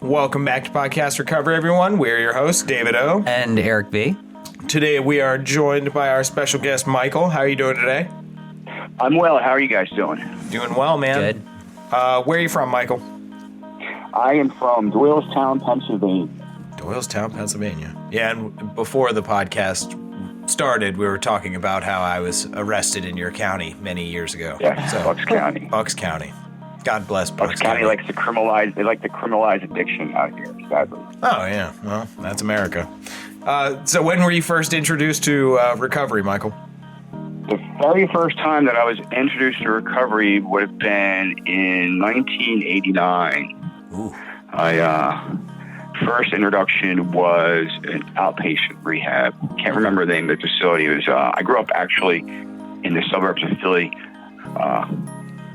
Welcome back to Podcast Recovery, everyone. We're your hosts, David O. And Eric V. Today we are joined by our special guest, Michael. How are you doing today? I'm well. How are you guys doing? Doing well, man. Good. Where are you from, Michael? I am from Doylestown, Pennsylvania. Doylestown, Pennsylvania. Yeah, and before the podcast started, we were talking about how I was arrested in your county many years ago. Yeah, Bucks County. Bucks County. God bless Bucks County. Likes to criminalize. They like to criminalize addiction out here, sadly. Oh yeah, well, that's America. So when were you first introduced to recovery, Michael? The very first time that I was introduced to recovery would have been in 1989. Ooh. First introduction was an outpatient rehab. Can't remember the name of the facility. It was. I grew up actually in the suburbs of Philly.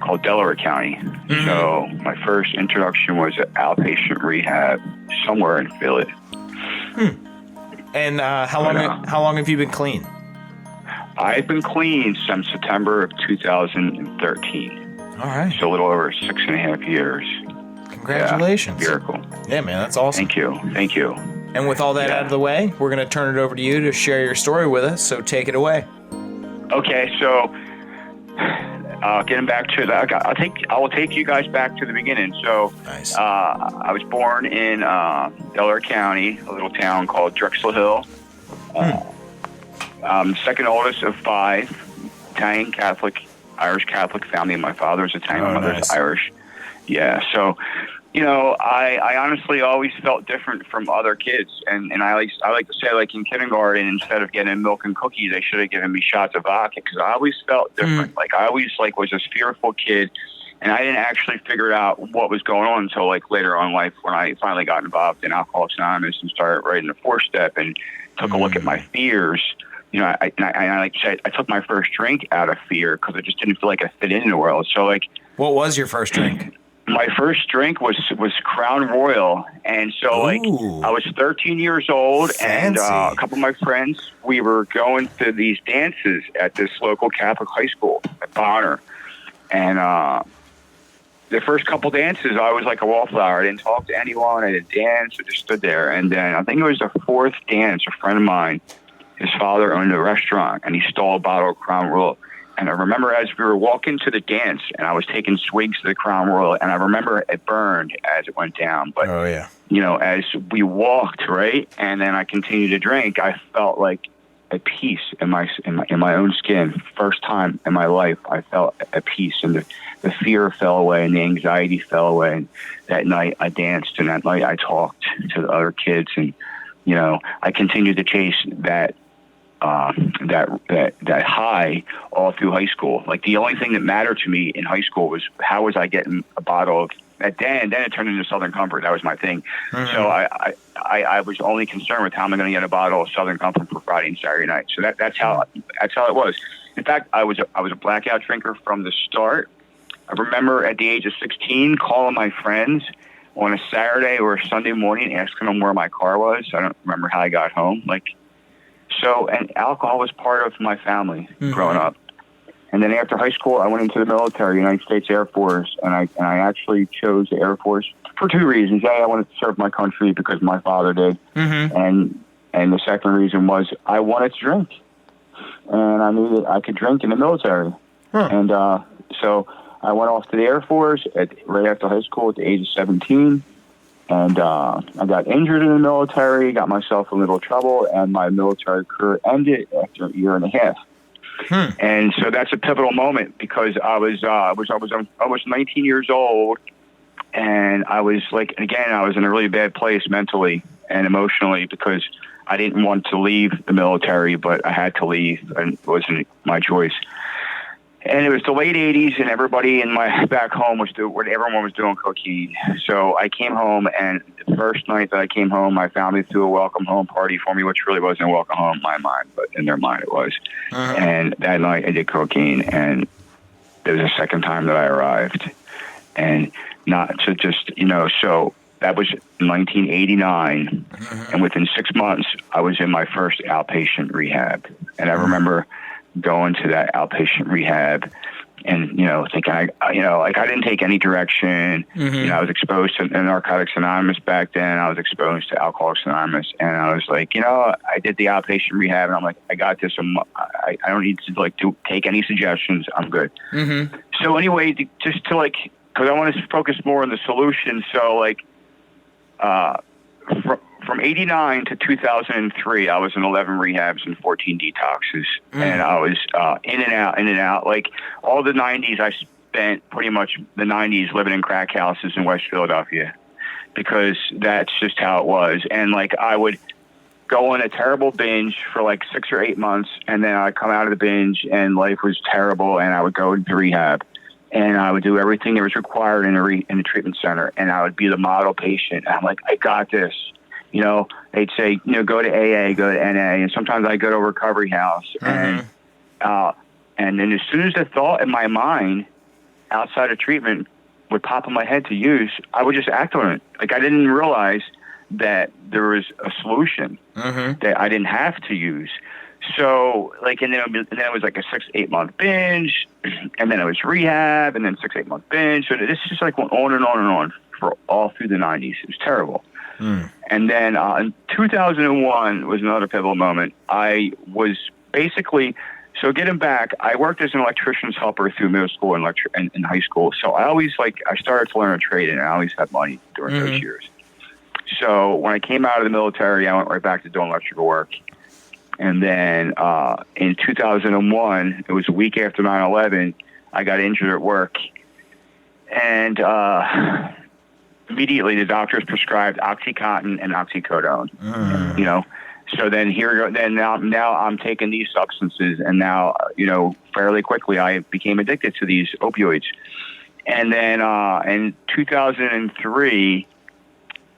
Called Delaware County. Mm-hmm. So my first introduction was at outpatient rehab somewhere in Philly. And how long have you been clean? I've been clean since September of 2013. All right. So a little over 6.5 years. Congratulations. Yeah, miracle. Yeah, man, that's awesome. Thank you. And with all that out of the way, we're going to turn it over to you to share your story with us. So take it away. Okay, so getting back to that, I will take you guys back to the beginning. So, nice. I was born in Delaware County, a little town called Drexel Hill. I'm the second oldest of 5, Italian Catholic, Irish Catholic family. My father was Italian, my mother's Irish. Yeah, so I honestly always felt different from other kids, and I like to say, like in kindergarten, instead of getting milk and cookies, they should have given me shots of vodka, because I always felt different. Like I always was this fearful kid, and I didn't actually figure out what was going on until like later on in life, when I finally got involved in Alcoholics Anonymous and started writing the 4-step and took a look at my fears. I like to say, I took my first drink out of fear because I just didn't feel like I fit in the world. So like, what was your first drink? My first drink was Crown Royal, and so like I was 13 years old, and a couple of my friends, we were going to these dances at this local Catholic high school at Bonner, and the first couple dances, I was like a wallflower. I didn't talk to anyone. I didn't dance. I just stood there, and then I think it was the 4th dance. A friend of mine, his father owned a restaurant, and he stole a bottle of Crown Royal. And I remember as we were walking to the dance, and I was taking swigs of the Crown Royal, and I remember it burned as it went down. But, as we walked, right, and then I continued to drink, I felt like at peace in my own skin. First time in my life, I felt at peace, and the fear fell away, and the anxiety fell away. And that night, I danced, and that night, I talked to the other kids, and I continued to chase that high all through high school. Like the only thing that mattered to me in high school was how was I getting a bottle of that. Then it turned into Southern Comfort. That was my thing. Mm-hmm. So I was only concerned with how am I going to get a bottle of Southern Comfort for Friday and Saturday night. So that's how it was. In fact, I was a blackout drinker from the start. I remember at the age of 16 calling my friends on a Saturday or a Sunday morning, asking them where my car was. I don't remember how I got home. So, and alcohol was part of my family growing up. And then after high school, I went into the military, United States Air Force, and I actually chose the Air Force for 2 reasons. A, I wanted to serve my country because my father did, and the second reason was I wanted to drink, and I knew that I could drink in the military. And so I went off to the Air Force right after high school at the age of 17. And I got injured in the military, got myself in a little trouble, and my military career ended after a year and a half. And so that's a pivotal moment because I was almost 19 years old, and I was I was in a really bad place mentally and emotionally because I didn't want to leave the military, but I had to leave, and it wasn't my choice. And it was the late 80s, and everybody in my back home everyone was doing cocaine. So I came home, and the first night that I came home, my family threw a welcome home party for me, which really wasn't a welcome home in my mind, but in their mind it was. And that night I did cocaine, and it was the second time that I arrived. And not to just, so that was 1989, and within 6 months, I was in my first outpatient rehab. And I remember going to that outpatient rehab and, thinking like I didn't take any direction. Mm-hmm. I was exposed to Narcotics Anonymous back then. I was exposed to Alcoholics Anonymous, and I was like, I did the outpatient rehab, and I'm like, I got this. I don't need to take any suggestions. I'm good. Mm-hmm. So anyway, because I want to focus more on the solution. So from 89 to 2003, I was in 11 rehabs and 14 detoxes. And I was in and out. Like all the 90s, I spent pretty much the 90s living in crack houses in West Philadelphia because that's just how it was. And I would go on a terrible binge for 6 or 8 months, and then I'd come out of the binge and life was terrible, and I would go into rehab. And I would do everything that was required in the treatment center, and I would be the model patient. And I'm like, I got this. They'd say, go to AA, go to NA, and sometimes I'd go to a recovery house. And then as soon as the thought in my mind outside of treatment would pop in my head to use, I would just act on it. I didn't realize that there was a solution that I didn't have to use. So, and then it was a 6-8 month binge, and then it was rehab, and then 6-8 month binge. So this just went on and on and on for all through the 90s. It was terrible. And then in 2001 was another pivotal moment. I was basically, so getting back, I worked as an electrician's helper through middle school and high school. So I always I started to learn a trade, and I always had money during those years. So when I came out of the military, I went right back to doing electrical work. And then in 2001, it was a week after 9/11, I got injured at work. And immediately the doctors prescribed OxyContin and oxycodone. So then now I'm taking these substances, and now, fairly quickly I became addicted to these opioids. And then in 2003,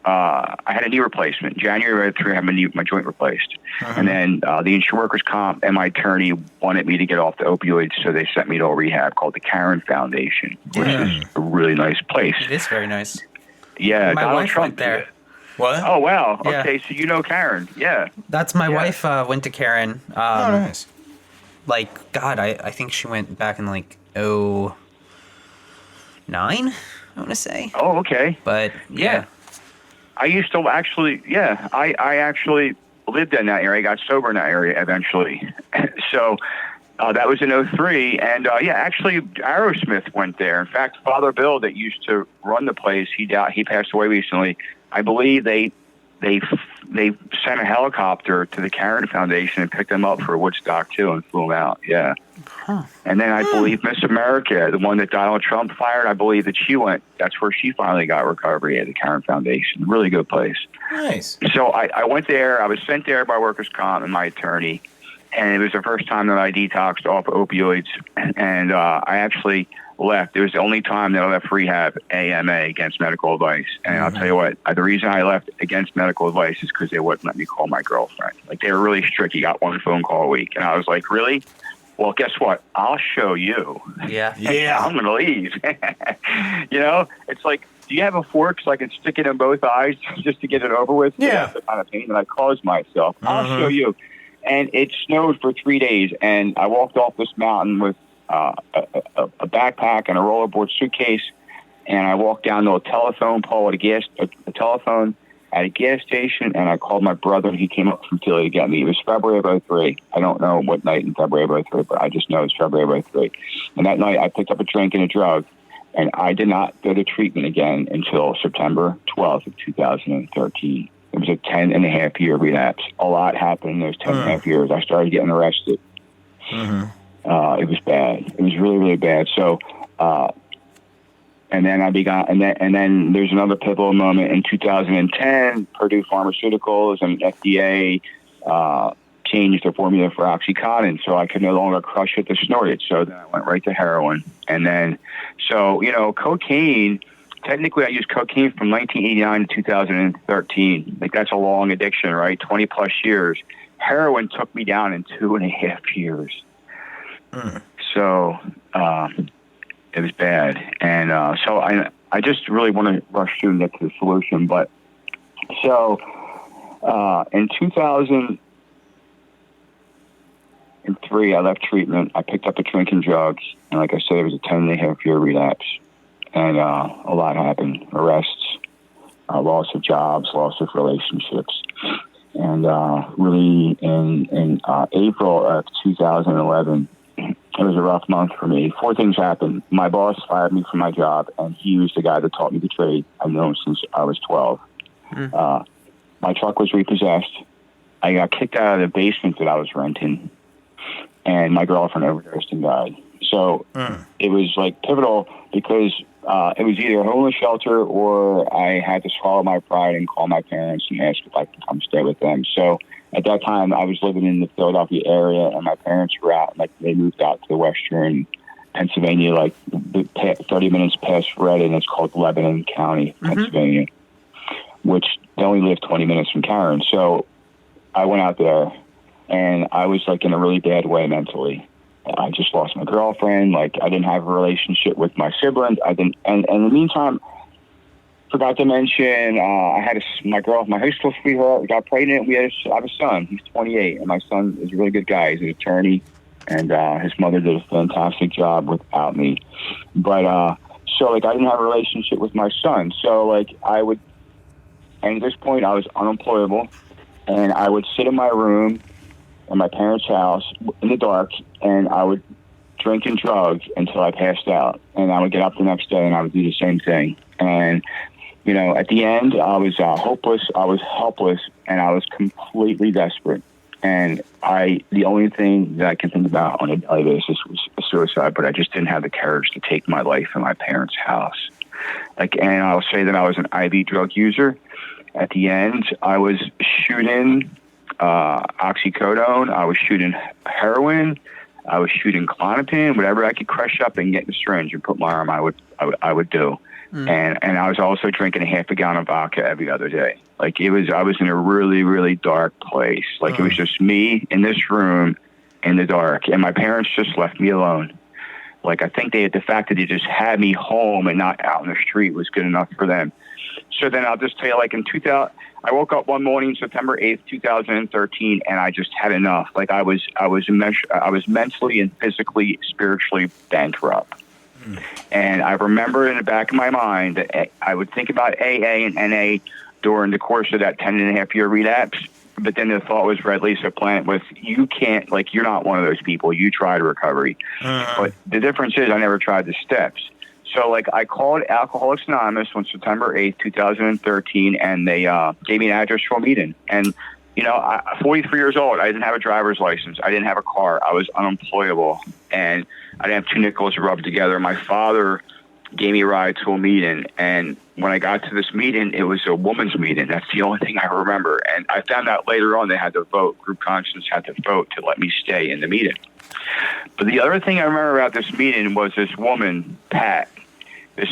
I had a knee replacement. January of 2003, I had my joint replaced. And then the insurance workers' comp and my attorney wanted me to get off the opioids, so they sent me to a rehab called the Karen Foundation, which is a really nice place. It is very nice. Yeah, my Donald wife Trump went there. What? Oh, wow. Yeah. Okay, so you know Karen. Yeah. That's my wife went to Karen. Oh, nice. I think she went back in 2009, I want to say. Oh, okay. But yeah. I used to actually, I actually lived in that area. I got sober in that area eventually. So that was in 2003. And actually Aerosmith went there. In fact, Father Bill that used to run the place, he passed away recently. I believe they sent a helicopter to the Karen Foundation and picked them up for Woodstock too and flew them out. Yeah. And then I believe Miss America, the one that Donald Trump fired, I believe that she went, that's where she finally got recovery at the Karen Foundation. Really good place. Nice. So I went there. I was sent there by workers' comp and my attorney. And it was the first time that I detoxed off opioids. And I actually left. It was the only time that I left rehab AMA against medical advice. And I'll tell you what, the reason I left against medical advice is because they wouldn't let me call my girlfriend. They were really strict. You got one phone call a week. And I was like, really? Well, guess what? I'll show you. Yeah. I'm going to leave. It's like, do you have a fork so I can stick it in both eyes just to get it over with? Yeah. That's the kind of pain that I caused myself. I'll show you. And it snowed for 3 days, and I walked off this mountain with a backpack and a rollerboard suitcase, and I walked down to a telephone pole at a telephone at a gas station, and I called my brother, and he came up from Philly to get me. It was February of 2003. I don't know what night in February of 2003, but I just know it's February of 2003. And that night, I picked up a drink and a drug, and I did not go to treatment again until September 12th of 2013. It was a 10.5-year relapse. A lot happened in those 10.5 years. I started getting arrested. It was bad. It was really, really bad. So, and then and then there's another pivotal moment in 2010. Purdue Pharmaceuticals and FDA changed the formula for OxyContin, so I could no longer crush it to snort it. So then I went right to heroin, and then cocaine. Technically, I used cocaine from 1989 to 2013. That's a long addiction, right? 20 plus years. Heroin took me down in 2.5 years. So it was bad. And so I just really want to rush through and get to the solution. But so in 2000, 2003, I left treatment. I picked up a drink and drugs. And like I said, it was a 10.5-year relapse. And a lot happened. Arrests, loss of jobs, loss of relationships. And really in April of 2011, it was a rough month for me. 4 things happened. My boss fired me from my job, and he was the guy that taught me the trade. I've known since I was 12. My truck was repossessed. I got kicked out of the basement that I was renting, and my girlfriend overdosed and died. So it was like pivotal because it was either a homeless shelter or I had to swallow my pride and call my parents and ask if I could come stay with them. So at that time, I was living in the Philadelphia area, and my parents were out. Like they moved out to western Pennsylvania, like 30 minutes past Reading. It's called Lebanon County, Pennsylvania, which they only live 20 minutes from Karen. So I went out there, and I was like in a really bad way mentally. I just lost my girlfriend. Like I didn't have a relationship with my siblings. I didn't, and in the meantime, forgot to mention, I had my high school sweetheart got pregnant. I have a son. He's 28, and my son is a really good guy. He's an attorney, and his mother did a fantastic job without me. But so like I didn't have a relationship with my son. So like and at this point I was unemployable, and I would sit in my room in my parents' house in the dark, and I would drink and drugs until I passed out. And I would get up the next day and I would do the same thing. And, you know, at the end, I was hopeless, I was helpless, and I was completely desperate. And the only thing that I can think about on a daily basis was suicide, but I just didn't have the courage to take my life in my parents' house. And I'll say that I was an IV drug user. At the end, I was shooting oxycodone, I was shooting heroin, I was shooting Klonopin, whatever I could crush up and get in the syringe and put my arm, I would do. And I was also drinking a half a gallon of vodka every other day. Like I was in a really, really dark place. Like it was just me in this room in the dark, and my parents just left me alone. Like I think the fact that they just had me home and not out in the street was good enough for them. So then I'll just tell you, like in 2000, I woke up one morning, September 8th, 2013, and I just had enough. Like I was mentally and physically, spiritually bankrupt. And I remember in the back of my mind that I would think about AA and NA during the course of that 10.5-year relapse. But then the thought was readily supplanted with, you can't, like, you're not one of those people. You tried recovery. But the difference is I never tried the steps. So, like, I called Alcoholics Anonymous on September 8th, 2013, and they gave me an address for a meeting. And, you know, 43 years old, I didn't have a driver's license. I didn't have a car. I was unemployable, and I didn't have 2 nickels to rub together. My father gave me a ride to a meeting, and when I got to this meeting, it was a woman's meeting. That's the only thing I remember. And I found out later on they had to vote. Group conscience had to vote to let me stay in the meeting. But the other thing I remember about this meeting was this woman, Pat, this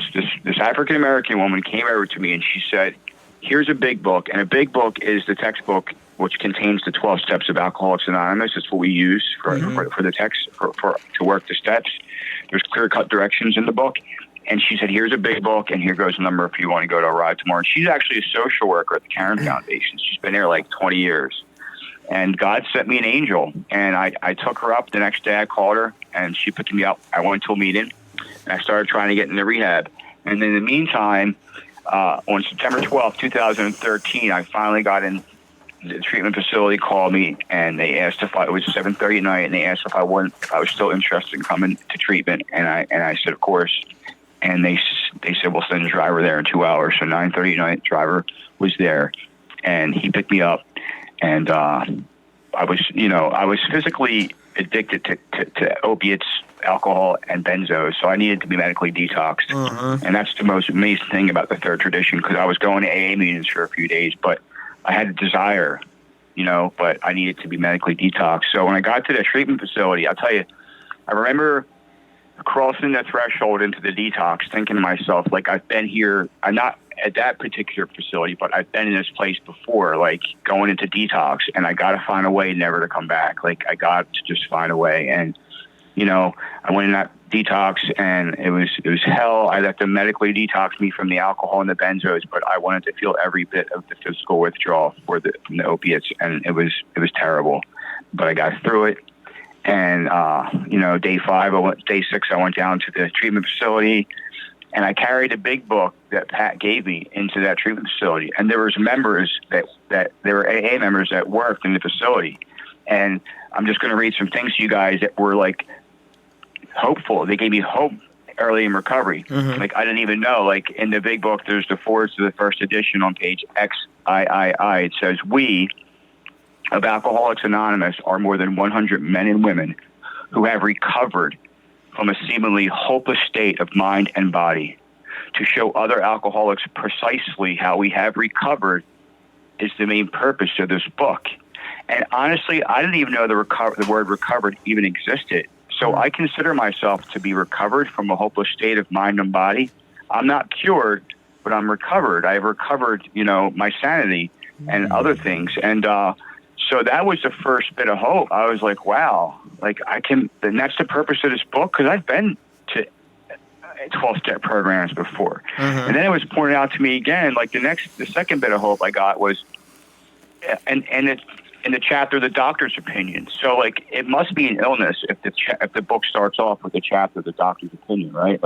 African-American woman came over to me and she said, here's a big book. And a big book is the textbook which contains the 12 steps of Alcoholics Anonymous. It's what we use for the text to work the steps. There's clear-cut directions in the book. And she said, here's a big book, and here goes a number if you want to go to a ride tomorrow. And she's actually a social worker at the Karen Foundation. She's been there like 20 years. And God sent me an angel, and I took her up. The next day I called her, and she picked me up. I went to a meeting, and I started trying to get into rehab. And in the meantime, on September 12th, 2013, I finally got in. The treatment facility called me, and they asked it was 7:30 at night, and they asked if I was still interested in coming to treatment, and I said, of course. And they said, we'll send a driver there in 2 hours. So 9:30 at night, driver was there, and he picked me up, and I was physically addicted to opiates, alcohol, and benzos, so I needed to be medically detoxed. And that's the most amazing thing about the third tradition, because I was going to AA meetings for a few days, but I had a desire, but I needed to be medically detoxed. So when I got to the treatment facility, I'll tell you, I remember crossing the threshold into the detox, thinking to myself, like, I've been here. I'm not at that particular facility, but I've been in this place before, like going into detox, and I got to find a way never to come back. Like, I got to just find a way. And, I went in that detox, and it was hell. I let them medically detox me from the alcohol and the benzos, but I wanted to feel every bit of the physical withdrawal from the opiates, and it was terrible. But I got through it. And, day 5, day 6, I went down to the treatment facility, and I carried a big book that Pat gave me into that treatment facility. And there was members that there were AA members that worked in the facility. And I'm just going to read some things to you guys that were like hopeful. They gave me hope early in recovery. Like I didn't even know, like in the big book, there's the forwards to the first edition on page XIII. It says, we of Alcoholics Anonymous are more than 100 men and women who have recovered from a seemingly hopeless state of mind and body. To show other alcoholics precisely how we have recovered is the main purpose of this book. And honestly, I didn't even know the word recovered even existed. So I consider myself to be recovered from a hopeless state of mind and body. I'm not cured, but I'm recovered. I've recovered, my sanity and other things. And so that was the first bit of hope. I was like, wow, and that's the purpose of this book, because I've been to 12-step programs before. And then it was pointed out to me again, like the second bit of hope I got was, and it's in the chapter, The Doctor's Opinion. So like, it must be an illness if the book starts off with the chapter, The Doctor's Opinion, right?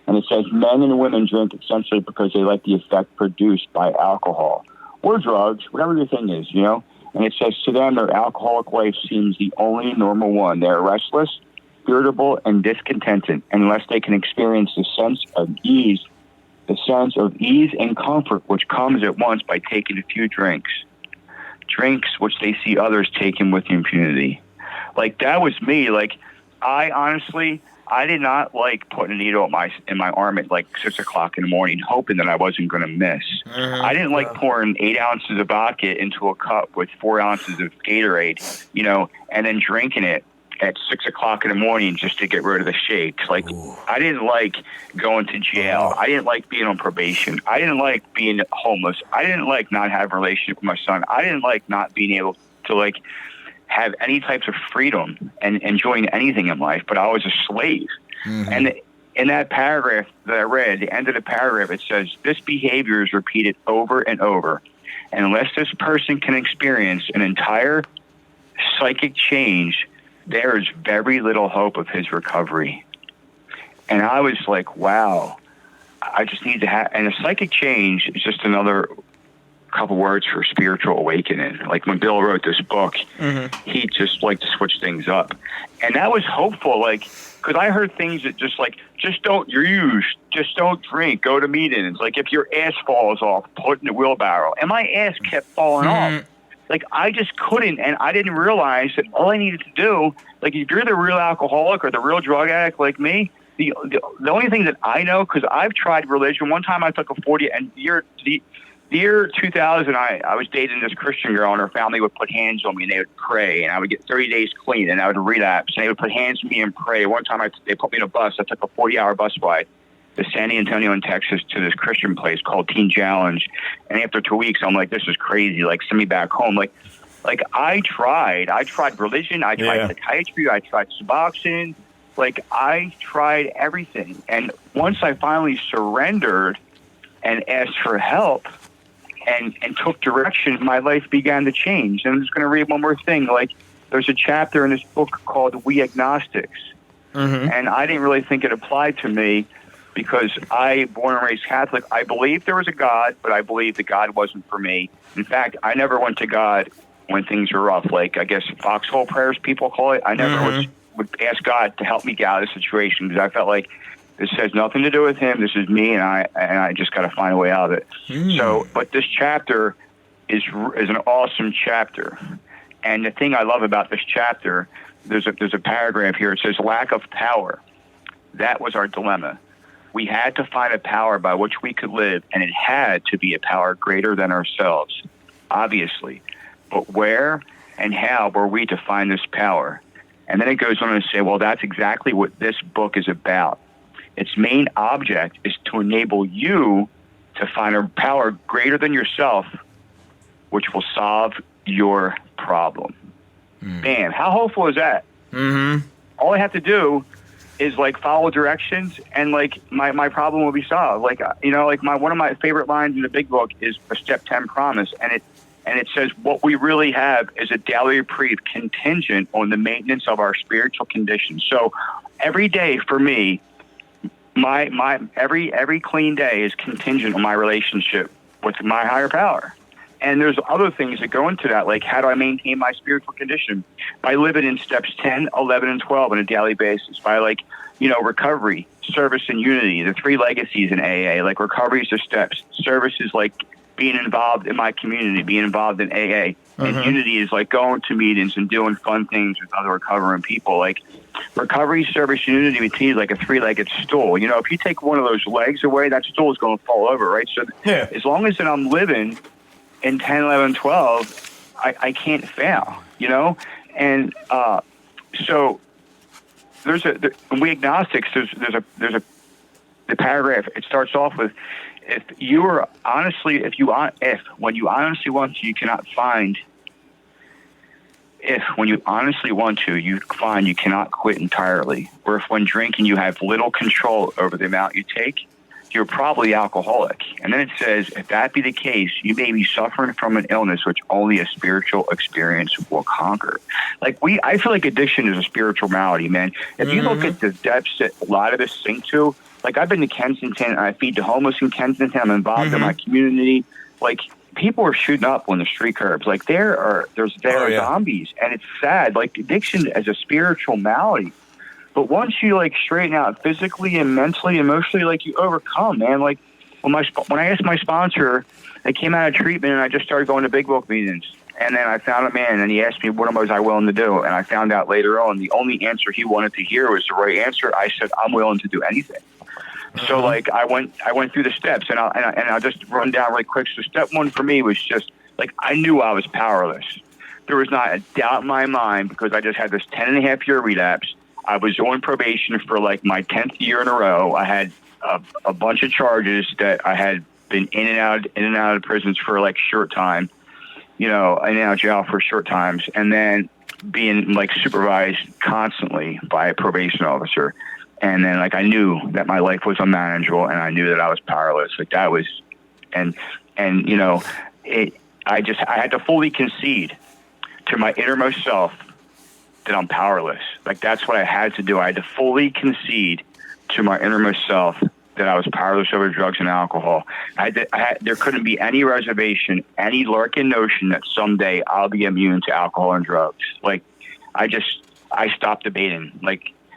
And it says men and women drink essentially because they like the effect produced by alcohol or drugs, whatever the thing is, And it says to them, their alcoholic life seems the only normal one. They're restless, irritable, and discontented unless they can experience the sense of ease and comfort which comes at once by taking a few drinks which they see others taking with impunity. Like, that was me. Like, I did not like putting a needle in my arm at like 6 o'clock in the morning, hoping that I wasn't going to miss. I didn't like pouring 8 ounces of vodka into a cup with 4 ounces of Gatorade, and then drinking it at 6 o'clock in the morning just to get rid of the shakes. Like, I didn't like going to jail. I didn't like being on probation. I didn't like being homeless. I didn't like not having a relationship with my son. I didn't like not being able to have any types of freedom and enjoying anything in life, but I was a slave. And in that paragraph that I read, the end of the paragraph, it says, this behavior is repeated over and over. And unless this person can experience an entire psychic change, there is very little hope of his recovery. And I was like, wow, I just need to have, and a psychic change is just another couple words for spiritual awakening. Like when Bill wrote this book, he just liked to switch things up. And that was hopeful, because I heard things that just don't use, just don't drink, go to meetings. Like if your ass falls off, put in the wheelbarrow. And my ass kept falling off. Like I just couldn't, and I didn't realize that all I needed to do, like if you're the real alcoholic or the real drug addict like me, the only thing that I know, because I've tried religion. One time I took a 40, and the year 2000, I was dating this Christian girl, and her family would put hands on me, and they would pray, and I would get 30 days clean, and I would relapse, and they would put hands on me and pray. One time they put me in a bus. I took a 40-hour bus ride to San Antonio in Texas to this Christian place called Teen Challenge. And after 2 weeks, I'm like, this is crazy. Like, send me back home. Like I tried religion. I tried psychiatry. I tried Suboxone. Like, I tried everything. And once I finally surrendered and asked for help and took direction, my life began to change. And I'm just going to read one more thing. Like, there's a chapter in this book called We Agnostics. And I didn't really think it applied to me, because born and raised Catholic, I believed there was a God, but I believed that God wasn't for me. In fact, I never went to God when things were rough, like I guess foxhole prayers people call it. I never would ask God to help me get out of the situation, because I felt like this has nothing to do with him. This is me, and I just got to find a way out of it. So, but this chapter is an awesome chapter. And the thing I love about this chapter, there's a paragraph here. It says, lack of power. That was our dilemma. We had to find a power by which we could live, and it had to be a power greater than ourselves, obviously. But where and how were we to find this power? And then it goes on to say, well, that's exactly what this book is about. Its main object is to enable you to find a power greater than yourself, which will solve your problem. Bam. How hopeful is that? All I have to do is follow directions, and my problem will be solved. One of my favorite lines in the big book is a step 10 promise, and And it says what we really have is a daily reprieve contingent on the maintenance of our spiritual condition. So every day for me, my every clean day is contingent on my relationship with my higher power. And there's other things that go into that, like how do I maintain my spiritual condition? By living in steps 10, 11, and 12 on a daily basis. By recovery, service, and unity, the three legacies in AA. Like recovery is the steps. Service is like being involved in my community, being involved in AA. And unity is like going to meetings and doing fun things with other recovering people. Like recovery, service, and unity with is like a three-legged stool. If you take one of those legs away, that stool is going to fall over, right? So as long as that I'm living in 10, 11, 12, I can't fail, And so we agnostics, there's the paragraph, it starts off with, when you honestly want to, you cannot find, when you honestly want to, you find you cannot quit entirely. Or if when drinking you have little control over the amount you take, you're probably alcoholic. And then it says, if that be the case, you may be suffering from an illness which only a spiritual experience will conquer. I feel like addiction is a spiritual malady, man. If you look at the depths that a lot of us sink to, I've been to Kensington, and I feed the homeless in Kensington. I'm involved in my community. People are shooting up on the street curbs. There are zombies, and it's sad. Addiction as a spiritual malady. But once you straighten out physically and mentally, emotionally, you overcome, man. When I asked my sponsor, I came out of treatment and I just started going to big book meetings. And then I found a man and he asked me what was I willing to do. And I found out later on the only answer he wanted to hear was the right answer. I said, I'm willing to do anything. So I went through the steps and I'll just run down really quick. So step one for me was just I knew I was powerless. There was not a doubt in my mind because I just had this 10.5-year relapse. I was on probation for my 10th year in a row. I had a bunch of charges that I had been in and out of prisons for short time, in and out of jail for short times, and then being supervised constantly by a probation officer. And then I knew that my life was unmanageable, and I knew that I was powerless. That was, I had to fully concede to my innermost self that I'm powerless. That's what I had to do. I had to fully concede to my innermost self that I was powerless over drugs and alcohol. There couldn't be any reservation, any lurking notion that someday I'll be immune to alcohol and drugs. I stopped debating.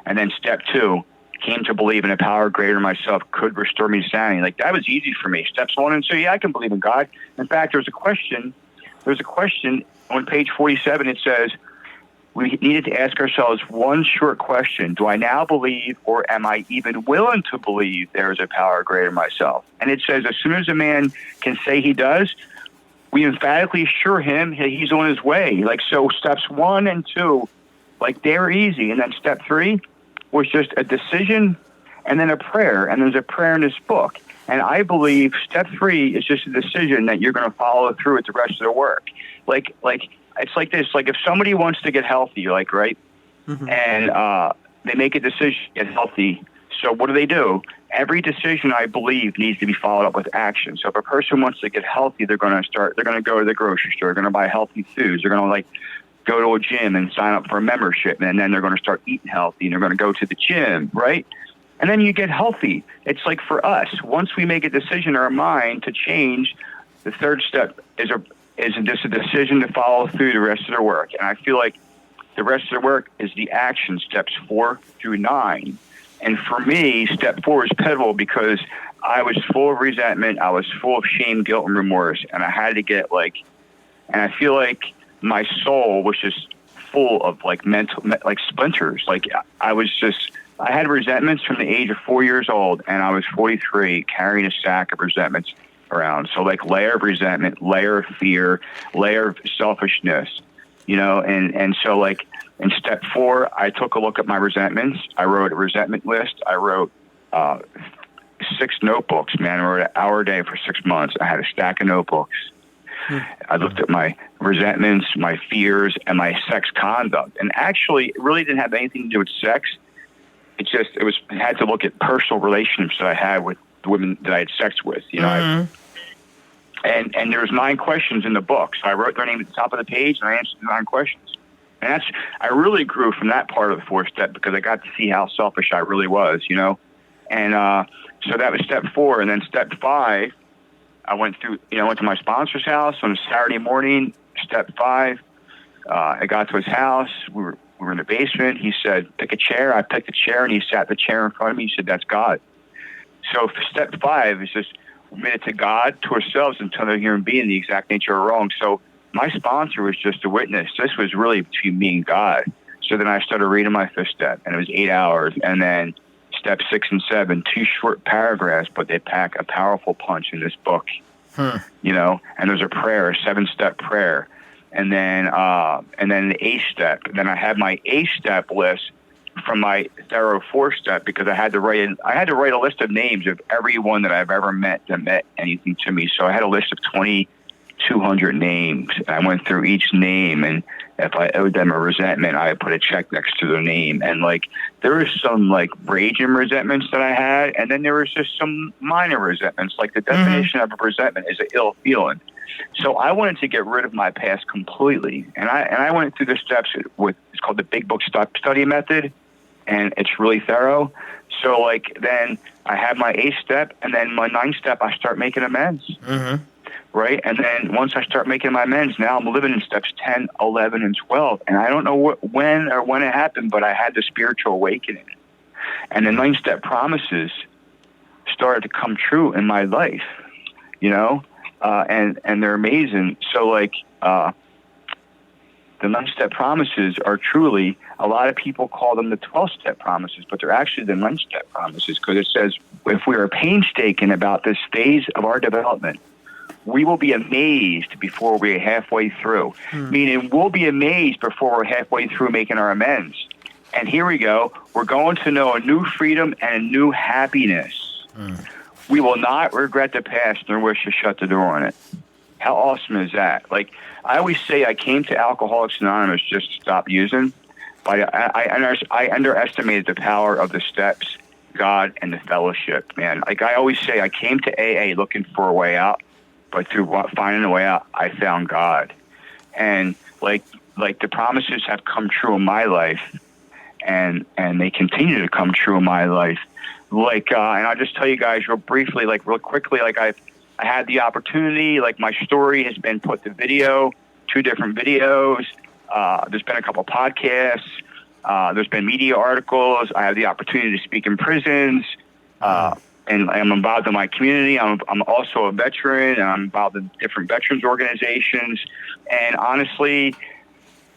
And then step two, came to believe in a power greater than myself could restore me to sanity. That was easy for me. Steps 1 and 2, I can believe in God. In fact, there's a question on page 47. It says, we needed to ask ourselves one short question. Do I now believe, or am I even willing to believe there is a power greater than myself? And it says, as soon as a man can say he does, we emphatically assure him that he's on his way. So steps 1 and 2, they're easy. And then step 3 was just a decision and then a prayer. And there's a prayer in this book. And I believe step 3 is just a decision that you're going to follow through with the rest of the work. It's like this. If somebody wants to get healthy, right? And they make a decision to get healthy. So what do? Every decision, I believe, needs to be followed up with action. So if a person wants to get healthy, they're going to go to the grocery store. They're going to buy healthy foods. They're going to go to a gym and sign up for a membership. And then they're going to start eating healthy and they're going to go to the gym, right? And then you get healthy. It's for us, once we make a decision in our mind to change, the third step is just a decision to follow through the rest of the work. And I feel like the rest of the work is the action, steps 4 through 9. And for me, step 4 is pivotal because I was full of resentment. I was full of shame, guilt, and remorse. And I had to get and I feel like my soul was just full of mental, splinters. I had resentments from the age of 4 years old, and I was 43 carrying a sack of resentments around. So layer of resentment, layer of fear, layer of selfishness, and so in step 4, I took a look at my resentments. I wrote a resentment list. I wrote 6 notebooks, man. I wrote an hour a day for 6 months. I had a stack of notebooks. I looked at my resentments, my fears, and my sex conduct. And actually, it really didn't have anything to do with sex. It had to look at personal relationships that I had with the women that I had sex with, and there's 9 questions in the book. So I wrote their name at the top of the page, and I answered the 9 questions. And I really grew from that part of the 4-step because I got to see how selfish I really was, you know. And so that was step 4. And then step 5, I went to my sponsor's house on a Saturday morning. Step 5, I got to his house. We were in the basement. He said, pick a chair. I picked a chair, and he sat the chair in front of me. He said, that's God. So step 5 is just admit to God, to ourselves, and to another human being the exact nature of wrong. So my sponsor was just a witness. This was really between me and God. So then I started reading my 5th step, and it was 8 hours. And then step 6 and 7, 2 short paragraphs, but they pack a powerful punch in this book. You know, and there's a prayer, a 7-step prayer. And then the 8th step. And then I had my 8th step list from my thorough 4th step because I had to write a list of names of everyone that I've ever met that meant anything to me. So I had a list of 2,200 names. And I went through each name, and if I owed them a resentment, I put a check next to their name. And like there was some like raging resentments that I had, and then there was just some minor resentments. Like the definition of a resentment is an ill feeling. So I wanted to get rid of my past completely, and I went through the steps with it's called the Big Book Study Method, and it's really thorough. So like then I had my 8th step, and then my 9th step I start making amends. Right, and then once I start making my amends, now I'm living in steps 10, 11, and 12, and I don't know when it happened, but I had the spiritual awakening, and the 9th step promises started to come true in my life, you know. And they're amazing. So like the 9-step promises are truly, a lot of people call them the 12-step promises, but they're actually the 9-step promises because it says if we are painstaking about this phase of our development, we will be amazed before we're halfway through. Meaning we'll be amazed before we're halfway through making our amends. And here we go. We're going to know a new freedom and a new happiness. We will not regret the past nor wish to shut the door on it. How awesome is that? Like, I always say I came to Alcoholics Anonymous just to stop using, but I underestimated the power of the steps, God, and the fellowship, man. Like I always say, I came to AA looking for a way out, but through finding a way out, I found God. And like the promises have come true in my life, and they continue to come true in my life. Like, and I'll just tell you guys real briefly, like real quickly, like I had the opportunity, like my story has been put to video, 2 different videos. There's been a couple podcasts. There's been media articles. I have the opportunity to speak in prisons. And I'm involved in my community. I'm also a veteran, and I'm involved in different veterans organizations. And honestly,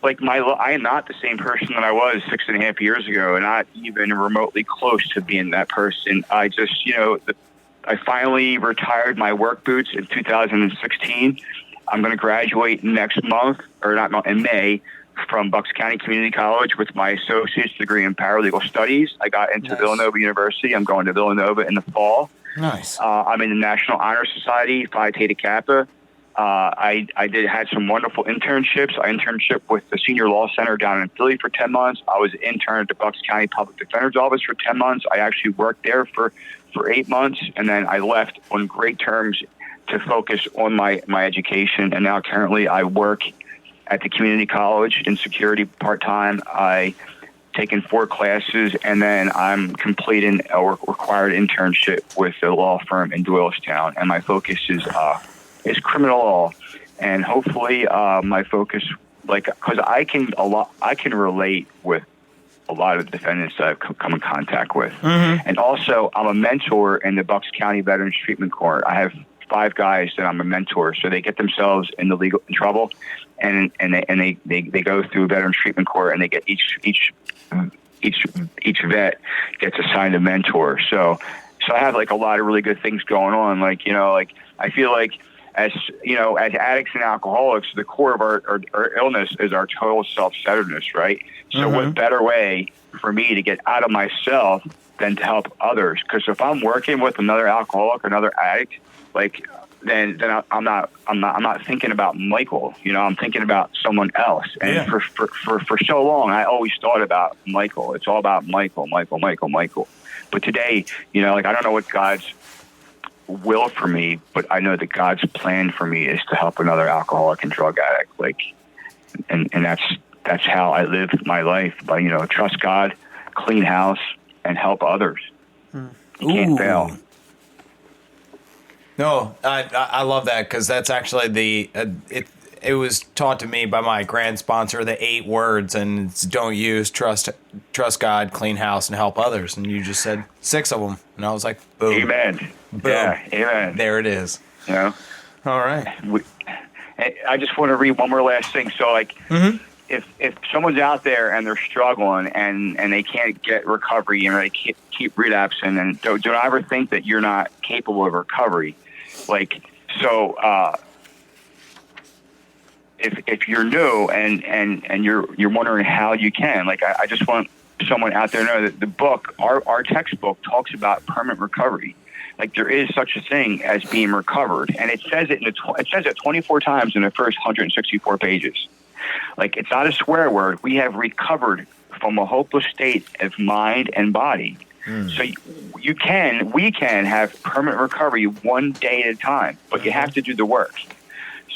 like I am not the same person that I was 6.5 years ago, and not even remotely close to being that person. I just, I finally retired my work boots in 2016. I'm going to graduate next month, in May, from Bucks County Community College with my associate's degree in paralegal studies. I got into Villanova University. I'm going to Villanova in the fall. Nice. I'm in the National Honor Society, Phi Theta Kappa. I had some wonderful internships. I internship with the Senior Law Center down in Philly for 10 months. I was an intern at the Bucks County Public Defender's Office for 10 months. I actually worked there for 8 months, and then I left on great terms to focus on my education. And now currently I work at the community college in security part-time. I taken 4 classes, and then I'm completing a required internship with a law firm in Doylestown. And my focus is criminal law, and hopefully my focus, because I can relate with a lot of the defendants that I've come in contact with. And also I'm a mentor in the Bucks County Veterans Treatment Court. I have 5 guys that I'm a mentor, so they get themselves in trouble, and they go through Veterans Treatment Court, and they get each vet gets assigned a mentor. So I have like a lot of really good things going on. I feel like as addicts and alcoholics, the core of our illness is our total self-centeredness, right? So what better way for me to get out of myself than to help others? Because if I'm working with another alcoholic, another addict, then I'm not thinking about Michael. I'm thinking about someone else. And for so long, I always thought about Michael. It's all about Michael. But today, I don't know what God's will for me, but I know that God's plan for me is to help another alcoholic and drug addict. Like, and that's how I live my life. By, trust God, clean house, and help others. You can't fail. No, I love that, because that's actually it was taught to me by my grand sponsor, the 8 words, and it's don't use, trust God, clean house, and help others. And you just said 6 of them. And I was like, boom. Amen. Boom. Yeah, amen. There it is. All right. I just want to read one more last thing. So, like, if someone's out there and they're struggling and they can't get recovery and they keep relapsing, and don't ever think that you're not capable of recovery. Like, so if you're new and you're wondering how you can, like, I just want someone out there to know that the book, our textbook, talks about permanent recovery. Like, there is such a thing as being recovered, and it says it 24 times in the first 164 pages. Like, it's not a swear word. We have recovered from a hopeless state of mind and body. So we can have permanent recovery one day at a time, but you have to do the work.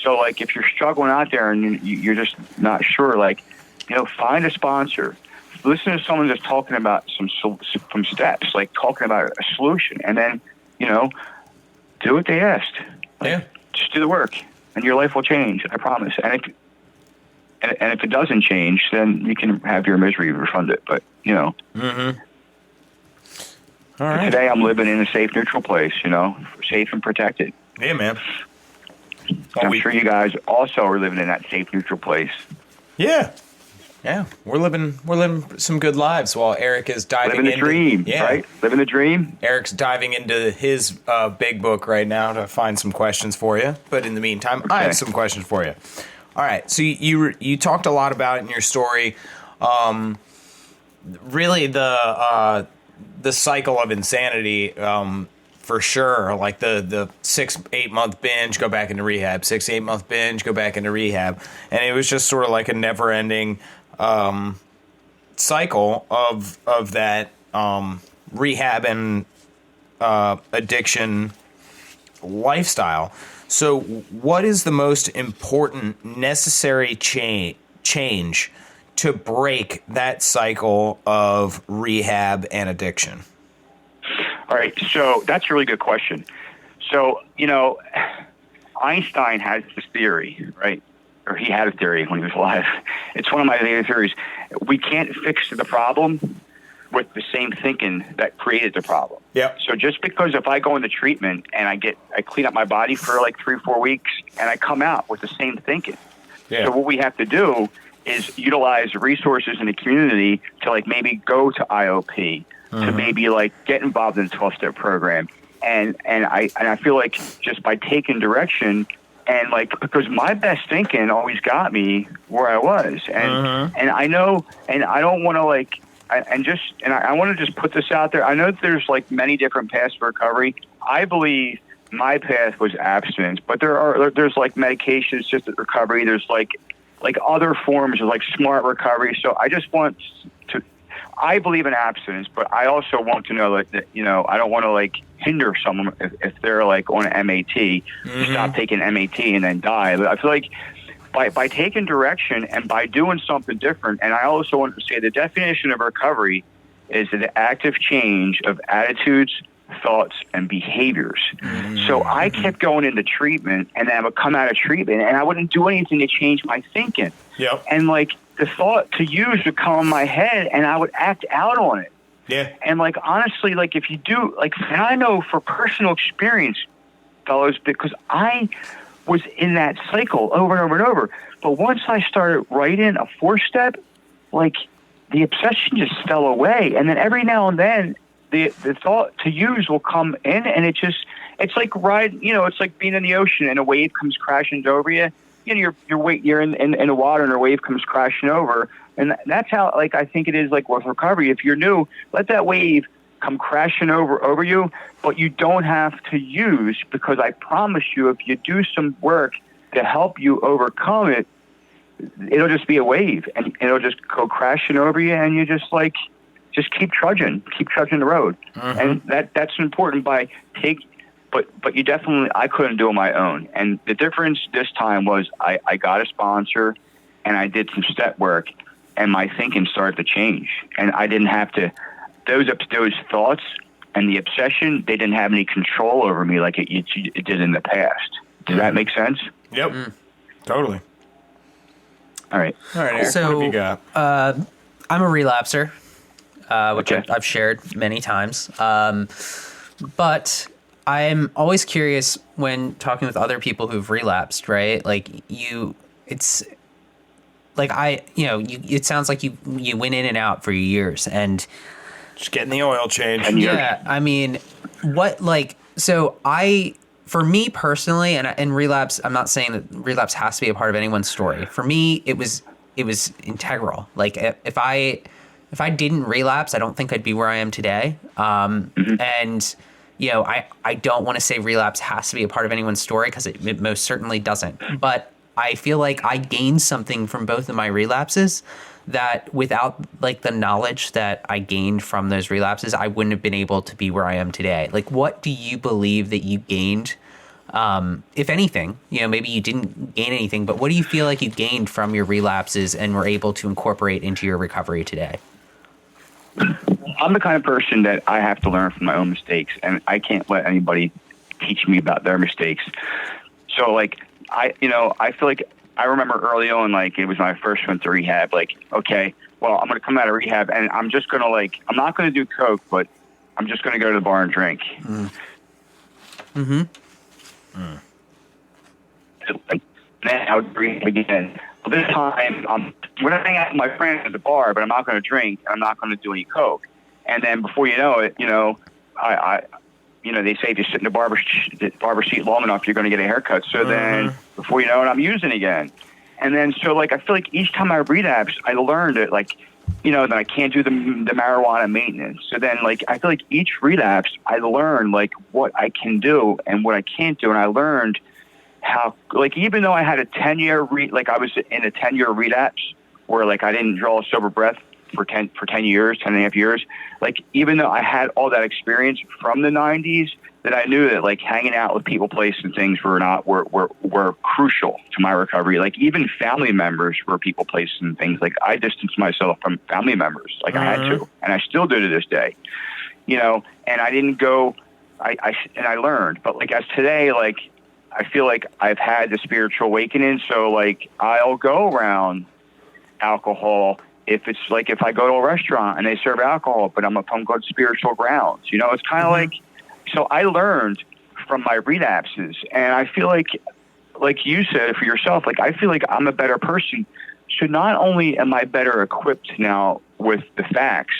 So, like, if you're struggling out there and you're just not sure, like, find a sponsor. Listen to someone that's talking about some steps, like talking about a solution, and then, do what they asked. Like, just do the work, and your life will change. I promise. And if it doesn't change, then you can have your misery refunded. But, All right. Today I'm living in a safe, neutral place, safe and protected. Yeah, man. I'm sure you guys also are living in that safe, neutral place. Yeah. Yeah. We're living some good lives while Eric is diving into... Living the dream, right? Living the dream. Eric's diving into his big book right now to find some questions for you. But in the meantime, I have some questions for you. All right. So you talked a lot about it in your story. Really the cycle of insanity, for sure. Like the 6-8 month binge, go back into rehab. 6-8 month binge, go back into rehab. And it was just sort of like a never ending cycle of that rehab and addiction lifestyle. So what is the most important necessary change to break that cycle of rehab and addiction? All right, so that's a really good question. So, Einstein has this theory, right? Or he had a theory when he was alive. It's one of my favorite theories. We can't fix the problem with the same thinking that created the problem. Yeah. So just because if I go into treatment and I clean up my body for like 3 or 4 weeks and I come out with the same thinking. Yeah. So what we have to do is utilize resources in the community to, like, maybe go to IOP, to maybe, like, get involved in the 12-step program. And I feel like just by taking direction and, like, because my best thinking always got me where I was. And I know, and I don't want to, like, I want to just put this out there. I know that there's, like, many different paths for recovery. I believe my path was abstinence, but there's like medication assisted recovery. There's like other forms of, like, smart recovery. So I just want to, I believe in abstinence, but I also want to know that I don't want to, like, hinder someone if they're, like, on MAT, stop taking MAT and then die. But I feel like by taking direction and by doing something different, and I also want to say the definition of recovery is the active change of attitudes, thoughts, and behaviors. So I kept going into treatment, and then I would come out of treatment, and I wouldn't do anything to change my thinking. Yep. And, like, the thought to use would come in my head, and I would act out on it. Yeah. And, like, honestly, like, if you do, like, and I know for personal experience, fellows, because I was in that cycle over and over and over. But once I started writing a 4-step, like, the obsession just fell away. And then every now and then, the thought to use will come in, and it's like it's like being in the ocean and a wave comes crashing over you. You're in the water and a wave comes crashing over. And that's how, like, I think it is, like, with recovery. If you're new, let that wave come crashing over you, but you don't have to use, because I promise you, if you do some work to help you overcome it, it'll just be a wave, and it'll just go crashing over you, and you just keep trudging the road. And that's important by but you definitely, I couldn't do it on my own. And the difference this time was I got a sponsor and I did some step work and my thinking started to change. And I didn't have to, those thoughts and the obsession, they didn't have any control over me like it did in the past. Does that make sense? Yep. Totally. All right. All right, Eric, So, what have you got? I'm a relapser, which Okay. I've shared many times. But I'm always curious when talking with other people who've relapsed, right? Like it's like it sounds like you went in and out for years, and Just getting the oil change. And you're- yeah, I mean, for me personally, and relapse, I'm not saying that relapse has to be a part of anyone's story. For me, it was integral. Like if I didn't relapse, I don't think I'd be where I am today. And I don't want to say relapse has to be a part of anyone's story because it most certainly doesn't. But I feel like I gained something from both of my relapses that without like the knowledge that I gained from those relapses, I wouldn't have been able to be where I am today. Like, what do you believe that you gained? If anything, maybe you didn't gain anything, but what do you feel like you gained from your relapses and were able to incorporate into your recovery today? I'm the kind of person that I have to learn from my own mistakes, and I can't let anybody teach me about their mistakes. So, like, I feel like I remember early on, like, it was when I first went to rehab, like, okay, well, I'm going to come out of rehab, and I'm just going to, like, I'm not going to do coke, but I'm just going to go to the bar and drink. Then I would rehab again. Well, this time, I'm going to hang out with my friends at the bar, but I'm not going to drink. I'm not going to do any coke. And then before you know it, they say if you sit in the barber seat long enough, you're going to get a haircut. So then before you know it, I'm using again. And then, so like, I feel like each time I relapse, I learned it, like, that I can't do the marijuana maintenance. So then, like, I feel like each relapse, I learned, like, what I can do and what I can't do. And I learned how, like, even though I had a 10-year, I was in a 10-year relapse where, like, I didn't draw a sober breath for 10 years, 10 and a half years. Like, even though I had all that experience from the 90s, that I knew that, like, hanging out with people, places, and things were crucial to my recovery. Like, even family members were people, places, and things. Like, I distanced myself from family members. Like, I had to, and I still do to this day. And I didn't go, and I learned. But, like, as today, like, I feel like I've had the spiritual awakening. So, like, I'll go around alcohol if it's like, if I go to a restaurant and they serve alcohol, but I'm on good spiritual grounds. It's kind of like, so I learned from my relapses, and I feel like you said for yourself, like, I feel like I'm a better person. So not only am I better equipped now with the facts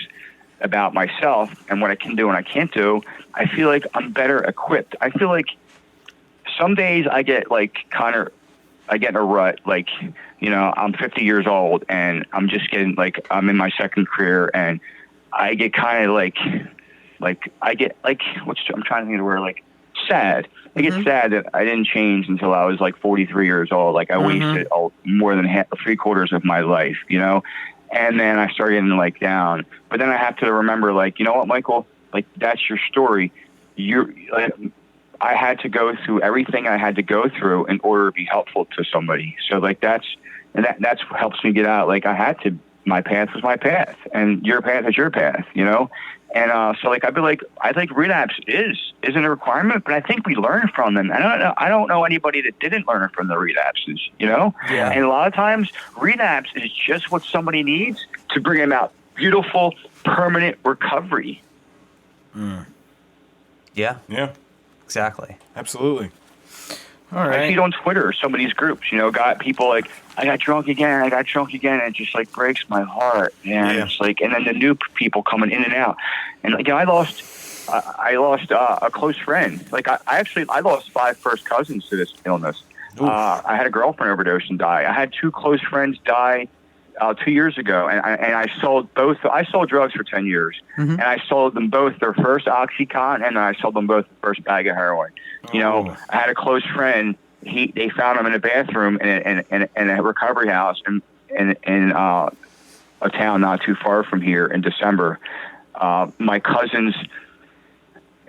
about myself and what I can do and I can't do, I feel like I'm better equipped. I feel like some days I get like I get in a rut, like, I'm 50 years old and I'm just getting, like, I'm in my second career, and I get kind of like I get like, I'm trying to think of the word, like, sad. I get sad that I didn't change until I was like 43 years old. Like, I wasted more than three-quarters of my life, and then I started getting like down. But then I have to remember, like, you know what, Michael, like, that's your story. I had to go through everything I had to go through in order to be helpful to somebody. So, like, that's what helps me get out. Like, my path was my path, and your path is your path, And so, like, I think relapse isn't a requirement, but I think we learn from them. I don't know anybody that didn't learn from the relapses, Yeah. And a lot of times, relapse is just what somebody needs to bring them out beautiful, permanent recovery. Yeah, Yeah, exactly. absolutely. All I right. see it on Twitter, some of these groups, got people like, I got drunk again, and it just, like, breaks my heart. And it's like, and then the new people coming in and out. And, like, I lost a close friend. Like, I lost 5 first cousins to this illness. I had a girlfriend overdose and die. I had 2 close friends die 2 years ago, and I sold both. I sold drugs for 10 years, and I sold them both their first OxyContin, and then I sold them both the first bag of heroin. I had a close friend. They found him in a bathroom in a recovery house in a town not too far from here in December. My cousins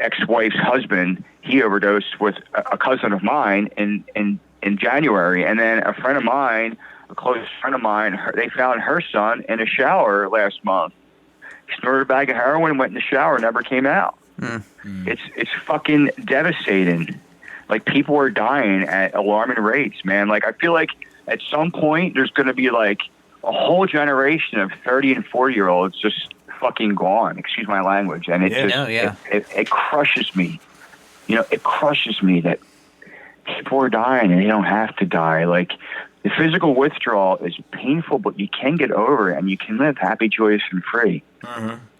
ex-wife's husband, he overdosed with a cousin of mine in January. And then a friend of mine, a close friend of mine, they found her son in a shower last month. He snorted a bag of heroin, went in the shower, never came out. It's fucking devastating. Like, people are dying at alarming rates, man. Like, I feel like at some point there's going to be like a whole generation of 30 and 40-year-olds just fucking gone. Excuse my language. And it crushes me. You know, it crushes me that people are dying and they don't have to die. Like, the physical withdrawal is painful, but you can get over it and you can live happy, joyous, and free.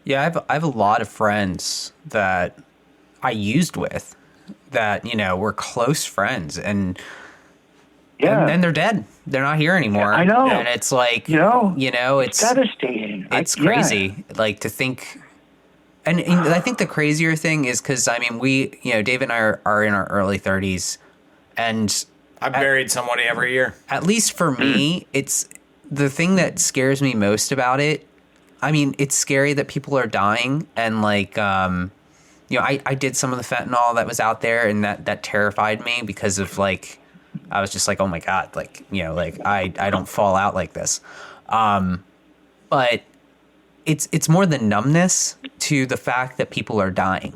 Yeah, I have a lot of friends that I used with that, you know, were close friends, and then they're dead. They're not here anymore. Yeah, I know. And it's like, it's devastating. It's crazy, like, to think. And I think the crazier thing is because, I mean, we, you know, David and I are in our early 30s, and I've buried somebody every year. At least for me, it's the thing that scares me most about it. I mean, it's scary that people are dying, and like, you know, I did some of the fentanyl that was out there, and that terrified me because of, like, I was just like, oh my God, like, you know, like I don't fall out like this. But it's more the numbness to the fact that people are dying.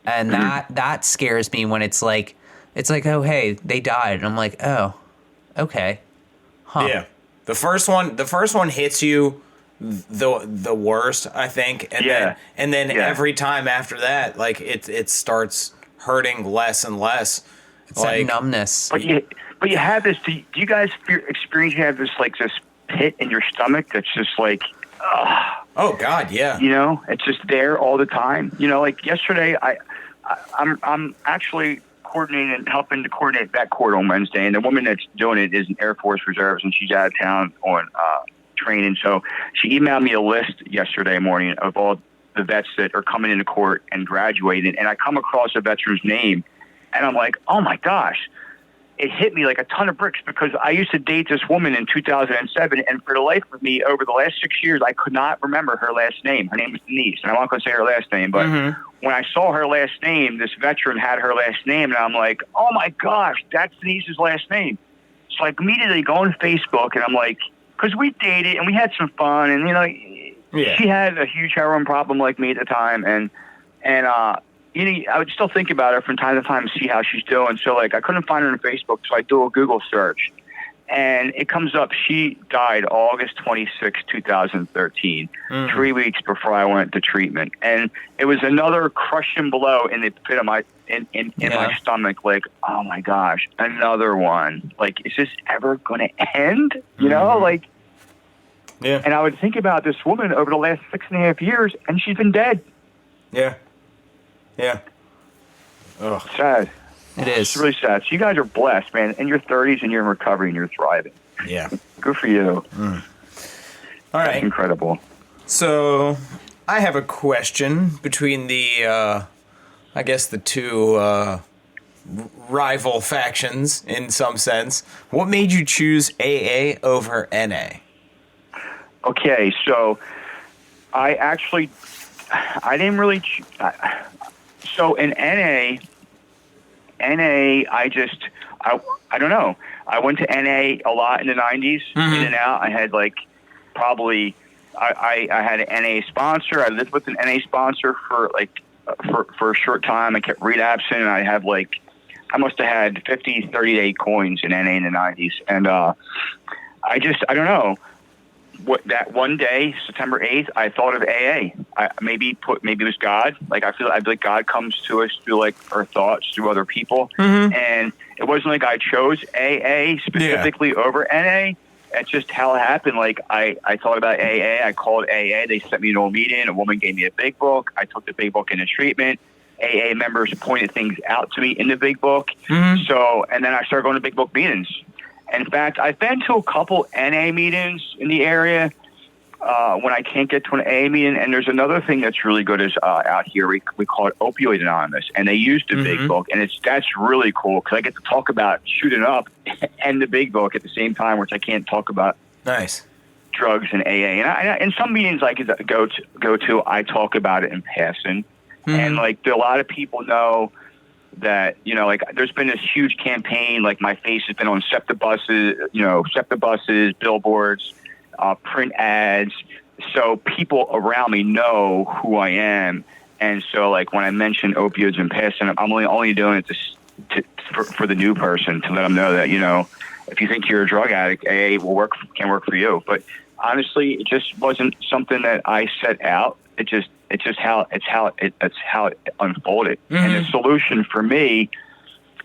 And that scares me when it's like, oh, hey, they died. And I'm like, oh, okay. Huh. Yeah. The first one hits you the worst, I think. And then every time after that, like, it starts hurting less and less. It's like that numbness. But you have this. Do you guys experience? You have this, like, this pit in your stomach that's just like, oh God, yeah. You know, it's just there all the time. You know, like yesterday, I'm actually helping to coordinate that court on Wednesday, and the woman that's doing it is an Air Force Reserves, and she's out of town on training. So she emailed me a list yesterday morning of all the vets that are coming into court and graduating, and I come across a veteran's name, and I'm like, oh my gosh. It hit me like a ton of bricks because I used to date this woman in 2007, and for the life of me, over the last 6 years, I could not remember her last name. Her name was Denise, and I'm not going to say her last name, but when I saw her last name, this veteran had her last name, and I'm like, oh my gosh, that's Denise's last name. So I immediately go on Facebook, and I'm like, because we dated, and we had some fun, and, you know, she had a huge heroin problem like me at the time, and you know, I would still think about her from time to time to see how she's doing. So, like, I couldn't find her on Facebook, so I do a Google search. And it comes up, she died August 26, 2013, 3 weeks before I went to treatment. And it was another crushing blow in the pit of my my stomach, like, oh, my gosh, another one. Like, is this ever going to end? You know, like, and I would think about this woman over the last 6.5 years, and she's been dead. Yeah. Yeah. Ugh. Sad. It is. It's really sad. So you guys are blessed, man. In your 30s and you're in recovery and you're thriving. Yeah. Good for you. All right. That's incredible. So I have a question between the, I guess, the two rival factions in some sense. What made you choose AA over NA? Okay, so I didn't really... So in NA, I don't know. I went to NA a lot in the 90s, in and out. I had like probably, I had an NA sponsor. I lived with an NA sponsor for a short time. I kept relapsing, and I had like, I must have had 50, 30-day coins in NA in the 90s. And I don't know. That one day, September 8th, I thought of AA. Maybe it was God. Like, I feel like God comes to us through like our thoughts, through other people. And it wasn't like I chose AA specifically over NA. It's just how it happened. Like, I thought about AA. I called AA. They sent me to a meeting. A woman gave me a big book. I took the big book into treatment. AA members pointed things out to me in the big book. So, and then I started going to big book meetings. In fact, I've been to a couple NA meetings in the area when I can't get to an AA meeting. And there's another thing that's really good is out here. We call it Opioid Anonymous, and they use the big book, and that's really cool because I get to talk about shooting up and the big book at the same time, which I can't talk about. Nice. Drugs and AA, and in some meetings I could go to, I talk about it in passing. And like a lot of people know that, you know, like there's been this huge campaign, like my face has been on SEPTA buses, billboards, print ads. So people around me know who I am. And so like when I mention opioids in passing, I'm only doing it for the new person, to let them know that, you know, if you think you're a drug addict, AA can work for you. But honestly, it just wasn't something that I set out. It's just how it unfolded. And the solution for me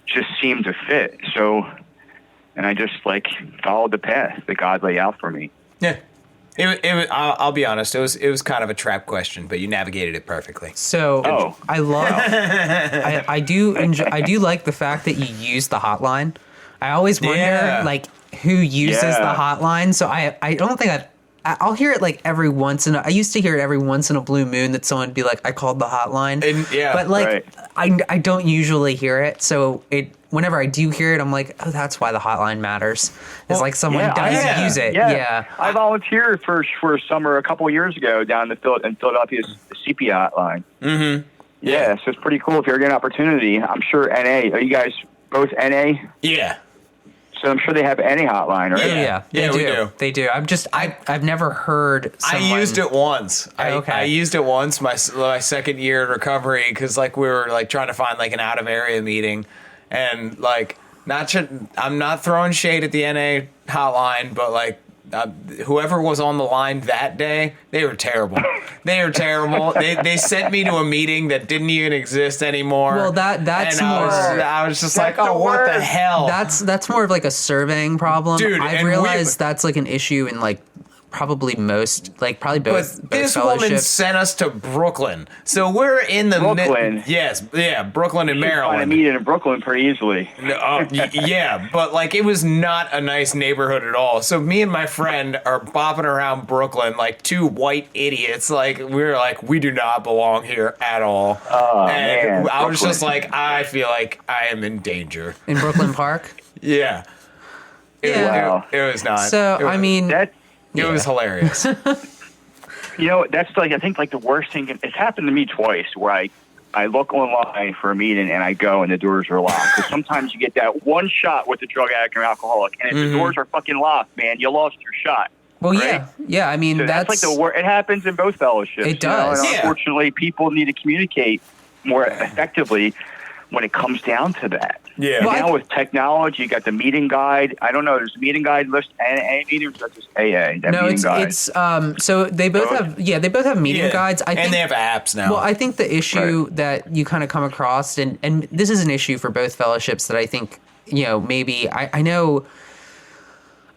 just seemed to fit. So, and I just like followed the path that God laid out for me. Yeah. I'll be honest. It was kind of a trap question, but you navigated it perfectly. So I love. I do like the fact that you use the hotline. I always wonder like who uses the hotline. So I don't think I'll hear it like every once in I used to hear it every once in a blue moon that someone would be like, I called the hotline. But like I don't usually hear it. So whenever I do hear it, I'm like, oh, that's why the hotline matters. It's like someone does use it. Yeah. I volunteered for a summer a couple of years ago down in Philadelphia's CPI hotline. Mm-hmm. Yeah, so it's pretty cool if you ever get an opportunity. I'm sure NA. Are you guys both NA? Yeah. So I'm sure they have NA hotline, right? Yeah, we do. They do. I've never heard someone... I used it once. Okay. I used it once my second year in recovery because like we were like trying to find like an out of area meeting, and like I'm not throwing shade at the NA hotline, but like whoever was on the line that day, they were terrible. They sent me to a meeting that didn't even exist anymore. Well, that's and more. I was just like, oh, what the hell? That's more of like a surveying problem. Dude, I've realized that's like an issue in like probably both. But this woman sent us to Brooklyn, so we're in the Brooklyn. Brooklyn and Maryland. Find a meeting in Brooklyn pretty easily. Yeah, but like it was not a nice neighborhood at all. So me and my friend are bopping around Brooklyn like two white idiots. Like we do not belong here at all. Oh, and man. I was just like, I feel like I am in danger in Brooklyn Park. Yeah. It was not. So I mean. It was hilarious. You know, that's like, I think like the worst thing, it's happened to me twice where I look online for a meeting and I go and the doors are locked. Because sometimes you get that one shot with the drug addict or alcoholic, and if the doors are fucking locked, man, you lost your shot. Well, right? yeah. I mean, so that's like the worst. It happens in both fellowships. It does. And unfortunately, people need to communicate more effectively when it comes down to that. Yeah. And now with technology, you got the meeting guide. I don't know. There's a meeting guide list and AA meetings. That's just AA. It's so they both have meeting guides. I think, and they have apps now. Well, I think the issue that you kind of come across, and this is an issue for both fellowships that I think, you know, maybe I know.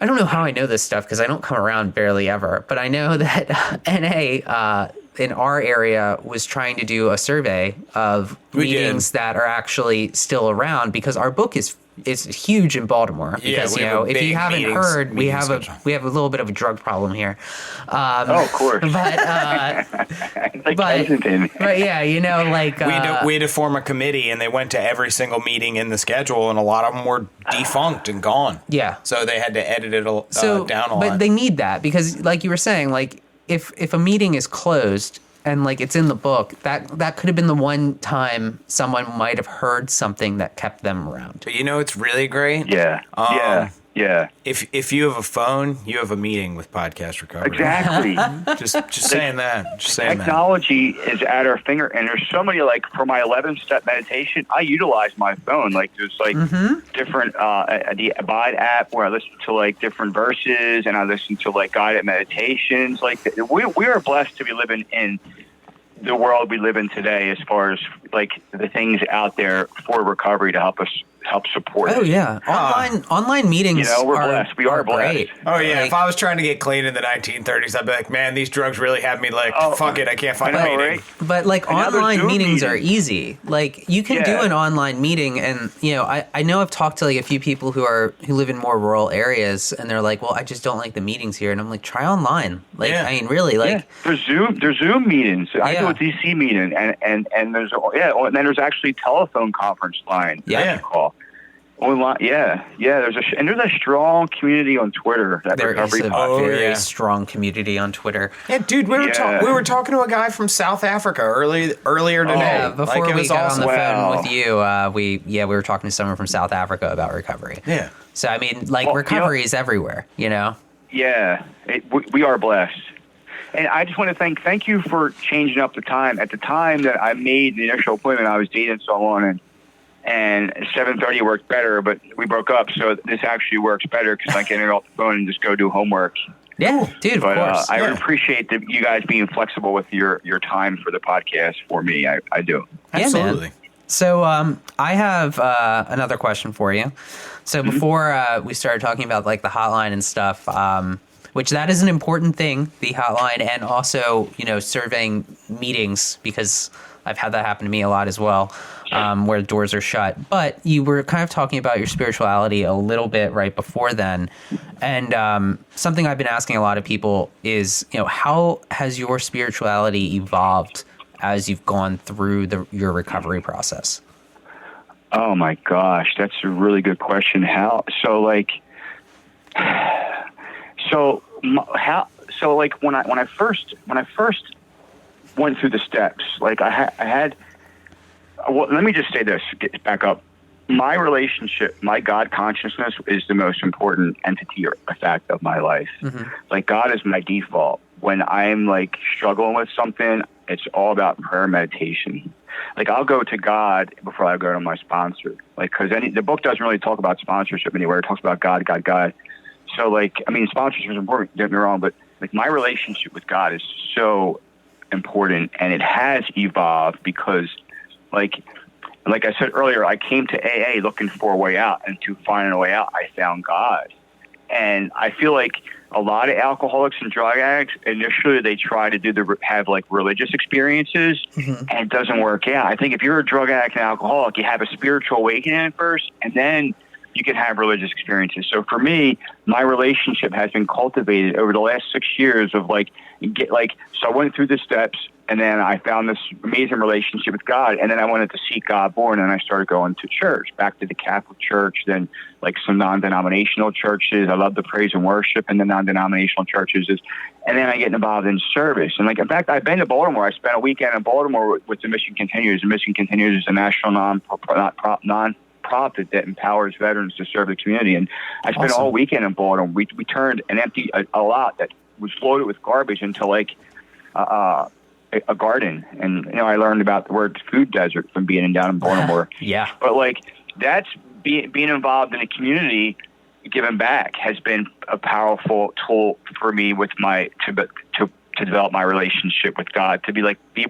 I don't know how I know this stuff because I don't come around barely ever, but I know that NA in our area was trying to do a survey of meetings that are actually still around because our book is huge in Baltimore. Because you know, if you haven't heard, we have a little bit of a drug problem here. Of course. But yeah, you know, like we had to form a committee, and they went to every single meeting in the schedule, and a lot of them were defunct and gone. Yeah. So they had to edit it down a lot. But they need that because, like you were saying, like if a meeting is closed and like it's in the book, that could have been the one time someone might have heard something that kept them around. But you know, it's really great. Yeah. Yeah. If you have a phone, you have a meeting with Podcast Recovery. Exactly. just saying that. Just saying Technology is at our finger, and there's so many, like for my 11-step meditation, I utilize my phone. Like there's like different the Abide app where I listen to like different verses, and I listen to like guided meditations. Like we are blessed to be living in the world we live in today, as far as like the things out there for recovery to help support. Oh yeah, online meetings. You know, we're blessed. We are blessed. Great. Oh yeah, if I was trying to get clean in the 1930s, I'd be like, man, these drugs really have me like, fuck it, I can't find a meeting. Right? But like online meetings are easy. Like you can do an online meeting, and you know, I know I've talked to like a few people who live in more rural areas, and they're like, well, I just don't like the meetings here, and I'm like, try online. Like I mean, really, like there's Zoom meetings. I do a DC meeting, and there's and then there's actually telephone conference line. Yeah. You call. Online, yeah. There's a strong community on Twitter. That There is recovery a podcast. very strong community on Twitter. Yeah, dude, we were talking to a guy from South Africa earlier today. Yeah, before Like, it we was got awesome. on the Wow. phone with you, we were talking to someone from South Africa about recovery. Yeah. So I mean, like, Well, recovery is everywhere, you know. Yeah, we are blessed. And I just want to thank you for changing up the time. At the time that I made the initial appointment, I was dating someone, and 7:30 worked better, but we broke up, so this actually works better because I can get off the phone and just go do homework. Yeah, dude, of But course. I appreciate you guys being flexible with your time for the podcast for me. I do. Absolutely. So I have another question for you. So before we started talking about like the hotline and stuff, which that is an important thing, the hotline, and also, you know, surveying meetings, because I've had that happen to me a lot as well, where doors are shut. But you were kind of talking about your spirituality a little bit right before then. And something I've been asking a lot of people is, you know, how has your spirituality evolved as you've gone through your recovery process? Oh my gosh, that's a really good question. How? So like, when I first went through the steps, like I had. Well, let me just say this. Get back up. My relationship, my God consciousness, is the most important entity or fact of my life. Mm-hmm. Like, God is my default. When I'm like struggling with something, it's all about prayer, meditation. Like, I'll go to God before I go to my sponsor. Like, because the book doesn't really talk about sponsorship anywhere. It talks about God. So, like, I mean, sponsorship is important, don't get me wrong, but like my relationship with God is so important, and it has evolved because, like I said earlier, I came to AA looking for a way out, and to find a way out, I found God. And I feel like a lot of alcoholics and drug addicts, initially they try to have like religious experiences, and it doesn't work out. I think if you're a drug addict and alcoholic, you have a spiritual awakening first, and then you can have religious experiences. So for me, my relationship has been cultivated over the last 6 years of so I went through the steps, and then I found this amazing relationship with God, and then I wanted to seek God more, and then I started going to church, back to the Catholic Church, then like some non-denominational churches. I love the praise and worship in the non-denominational churches, and then I get involved in service. And like, in fact, I've been to Baltimore. I spent a weekend in Baltimore with the Mission Continues. The Mission Continues is a national non-profit that empowers veterans to serve the community. And I spent all weekend in Baltimore. We turned an empty a lot that was loaded with garbage into like a garden. And, you know, I learned about the word food desert from being down in Baltimore. Yeah. But like, that's being involved in a community, giving back, has been a powerful tool for me with to develop my relationship with God, to be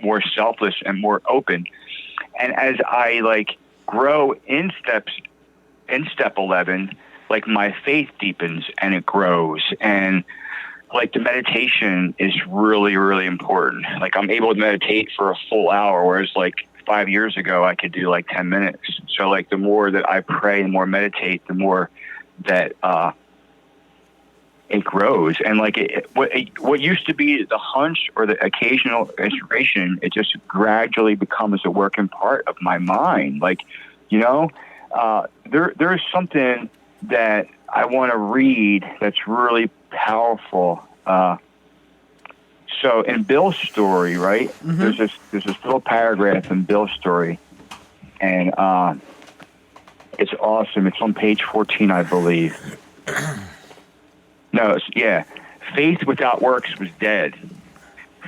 more selfless and more open. And as I like grow in step 11, like my faith deepens and it grows. And like the meditation is really, really important. Like, I'm able to meditate for a full hour, whereas like 5 years ago I could do like 10 minutes. So like, the more that I pray and more meditate, the more that it grows. And like what used to be the hunch or the occasional inspiration, it just gradually becomes a working part of my mind. Like, you know, there is something that I want to read that's really powerful. So in Bill's story, right? There's this little paragraph in Bill's story, and it's awesome. It's on page 14, I believe. No, faith without works was dead.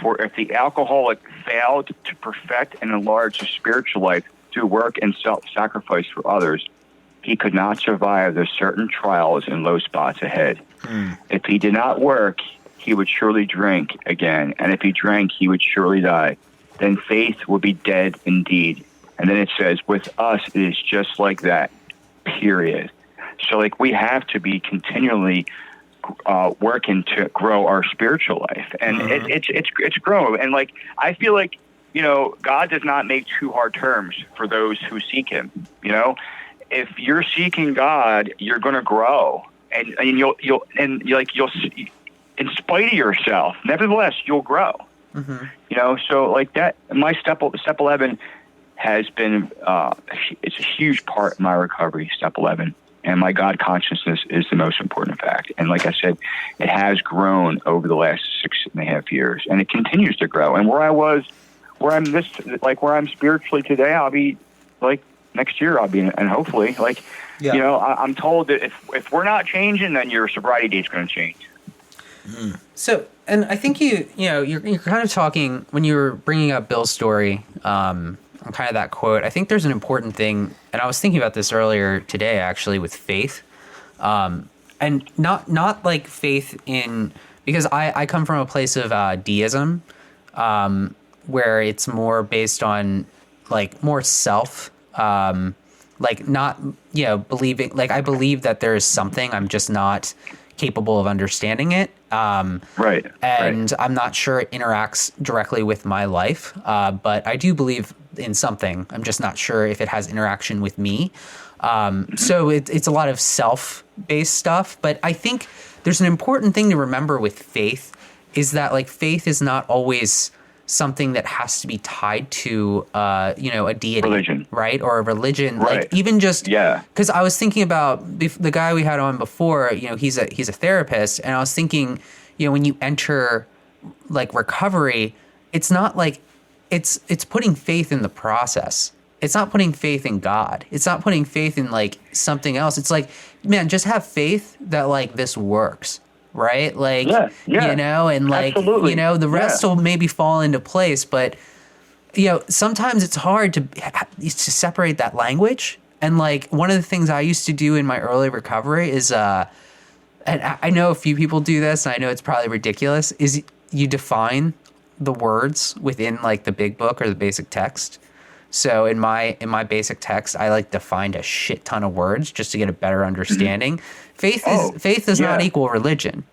For if the alcoholic failed to perfect and enlarge his spiritual life through work and self-sacrifice for others, he could not survive the certain trials and low spots ahead. If he did not work, he would surely drink again, and if he drank, he would surely die. Then faith would be dead indeed. And then it says, with us, it is just like that, period. So like, we have to be continually working to grow our spiritual life, and it's growing. And like, I feel like, you know, God does not make too hard terms for those who seek Him. You know, if you're seeking God, you're going to grow, and you'll in spite of yourself, nevertheless, you'll grow. You know, so like that, my step 11 has been it's a huge part of my recovery. Step 11. And my God consciousness is the most important fact. And like I said, it has grown over the last 6.5 years, and it continues to grow. And where I'm spiritually today, I'll be like next year. I'll be, and hopefully, like, Yeah. you know, I'm told that if we're not changing, then your sobriety date's going to change. So, and I think you're kind of talking when you were bringing up Bill's story, on kind of that quote. I think there's an important thing, and I was thinking about this earlier today, actually, with faith, and not like faith in, because I come from a place of deism, where it's more based on like more self, like not believing. Like I believe that there is something, I'm just not capable of understanding it. Right. And I'm not sure it interacts directly with my life, but I do believe in something. I'm just not sure if it has interaction with me. So it's a lot of self-based stuff. But I think there's an important thing to remember with faith is that like faith is not always something that has to be tied to a deity, religion, right? Or a religion, right. like even just yeah. Because I was thinking about the guy we had on before. He's a therapist, and I was thinking, when you enter like recovery, it's not like it's putting faith in the process. It's not putting faith in God. It's not putting faith in like something else. It's like, man, just have faith that like this works. Right? Like, and like, absolutely. The rest will maybe fall into place. But, sometimes it's hard to separate that language. And like, one of the things I used to do in my early recovery is, and I know a few people do this, and I know it's probably ridiculous, is you define the words within like the big book or the basic text. So in my basic text, I like defined a shit ton of words just to get a better understanding. Mm-hmm. Faith does not equal religion.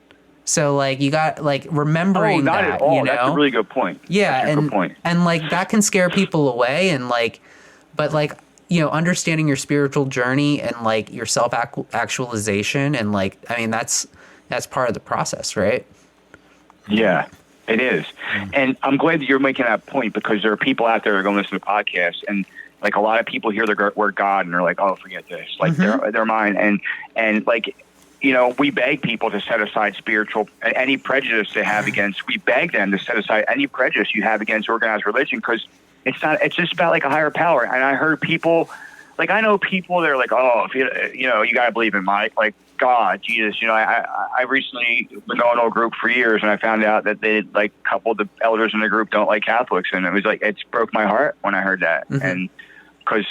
So like you got like remembering not that, at all. That's a really good point. Yeah, That's a good point. And like that can scare people away, and like, but like understanding your spiritual journey and like your self actualization, and like I mean that's part of the process, right? Yeah. It is. And I'm glad that you're making that point, because there are people out there that are going to listen to podcasts, and like a lot of people hear the word God and they're like, oh, forget this. Like they're mine. And like, we beg people to set aside any prejudice they have against, we beg them to set aside any prejudice you have against organized religion, because it's just about like a higher power. And I heard people, like I know people that are like, oh, if you got to believe in like God, Jesus. I recently been going to a group for years, and I found out that they like a couple of the elders in the group don't like Catholics, and it was like it broke my heart when I heard that. Mm-hmm. And because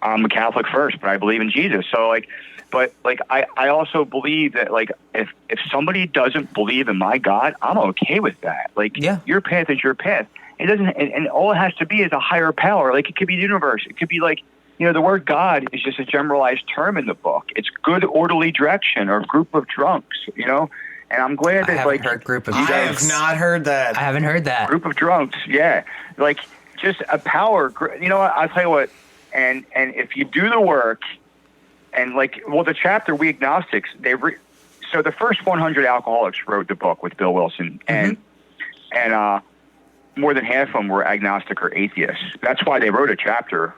I'm a Catholic first, but I believe in Jesus. So like, but like I also believe that like if somebody doesn't believe in my God, I'm okay with that. Like your path is your path. It doesn't, and all it has to be is a higher power. Like it could be the universe. It could be like. The word God is just a generalized term in the book. It's good, orderly direction or group of drunks, And I'm glad that, I haven't heard group of I drunks. have not heard that. I haven't heard that. Group of drunks, yeah. Like, just a power. You know what? I'll tell you what. And if you do the work, and like, well, the chapter, We Agnostics, so the first 100 alcoholics wrote the book with Bill Wilson. And more than half of them were agnostic or atheists. That's why they wrote a chapter,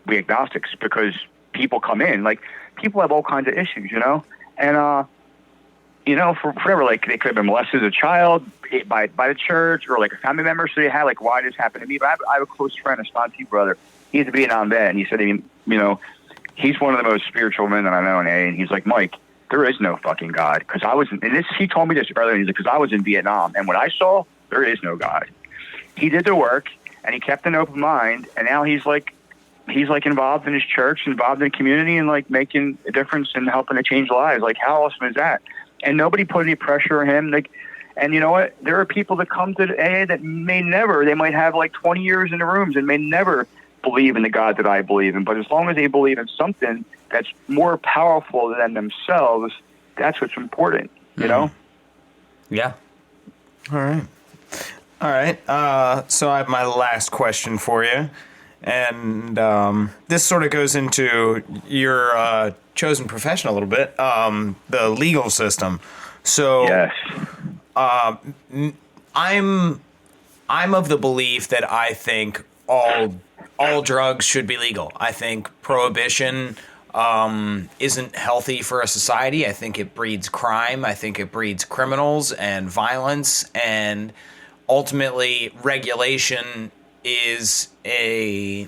We Agnostics, because people come in, like people have all kinds of issues, and for forever, like they could have been molested as a child by the church or like a family member. So they had like, why this happened to me? But I have a close friend, a sponsee brother. He's a Vietnam vet, and he said, he's one of the most spiritual men that I know in AA. And he's like, Mike, there is no fucking God, because he told me this earlier. He's like, because I was in Vietnam, and what I saw, there is no God. He did the work, and he kept an open mind, and now he's like involved in his church, involved in the community, and like making a difference and helping to change lives. Like, how awesome is that? And nobody put any pressure on him. Like, and you know what? There are people that come to AA that they might have like 20 years in the rooms and may never believe in the God that I believe in. But as long as they believe in something that's more powerful than themselves, that's what's important, Yeah. All right. So I have my last question for you. And this sort of goes into your chosen profession a little bit, the legal system. So yes. I'm of the belief that I think all all drugs should be legal. I think prohibition isn't healthy for a society. I think it breeds crime. I think it breeds criminals and violence. And ultimately, regulation is a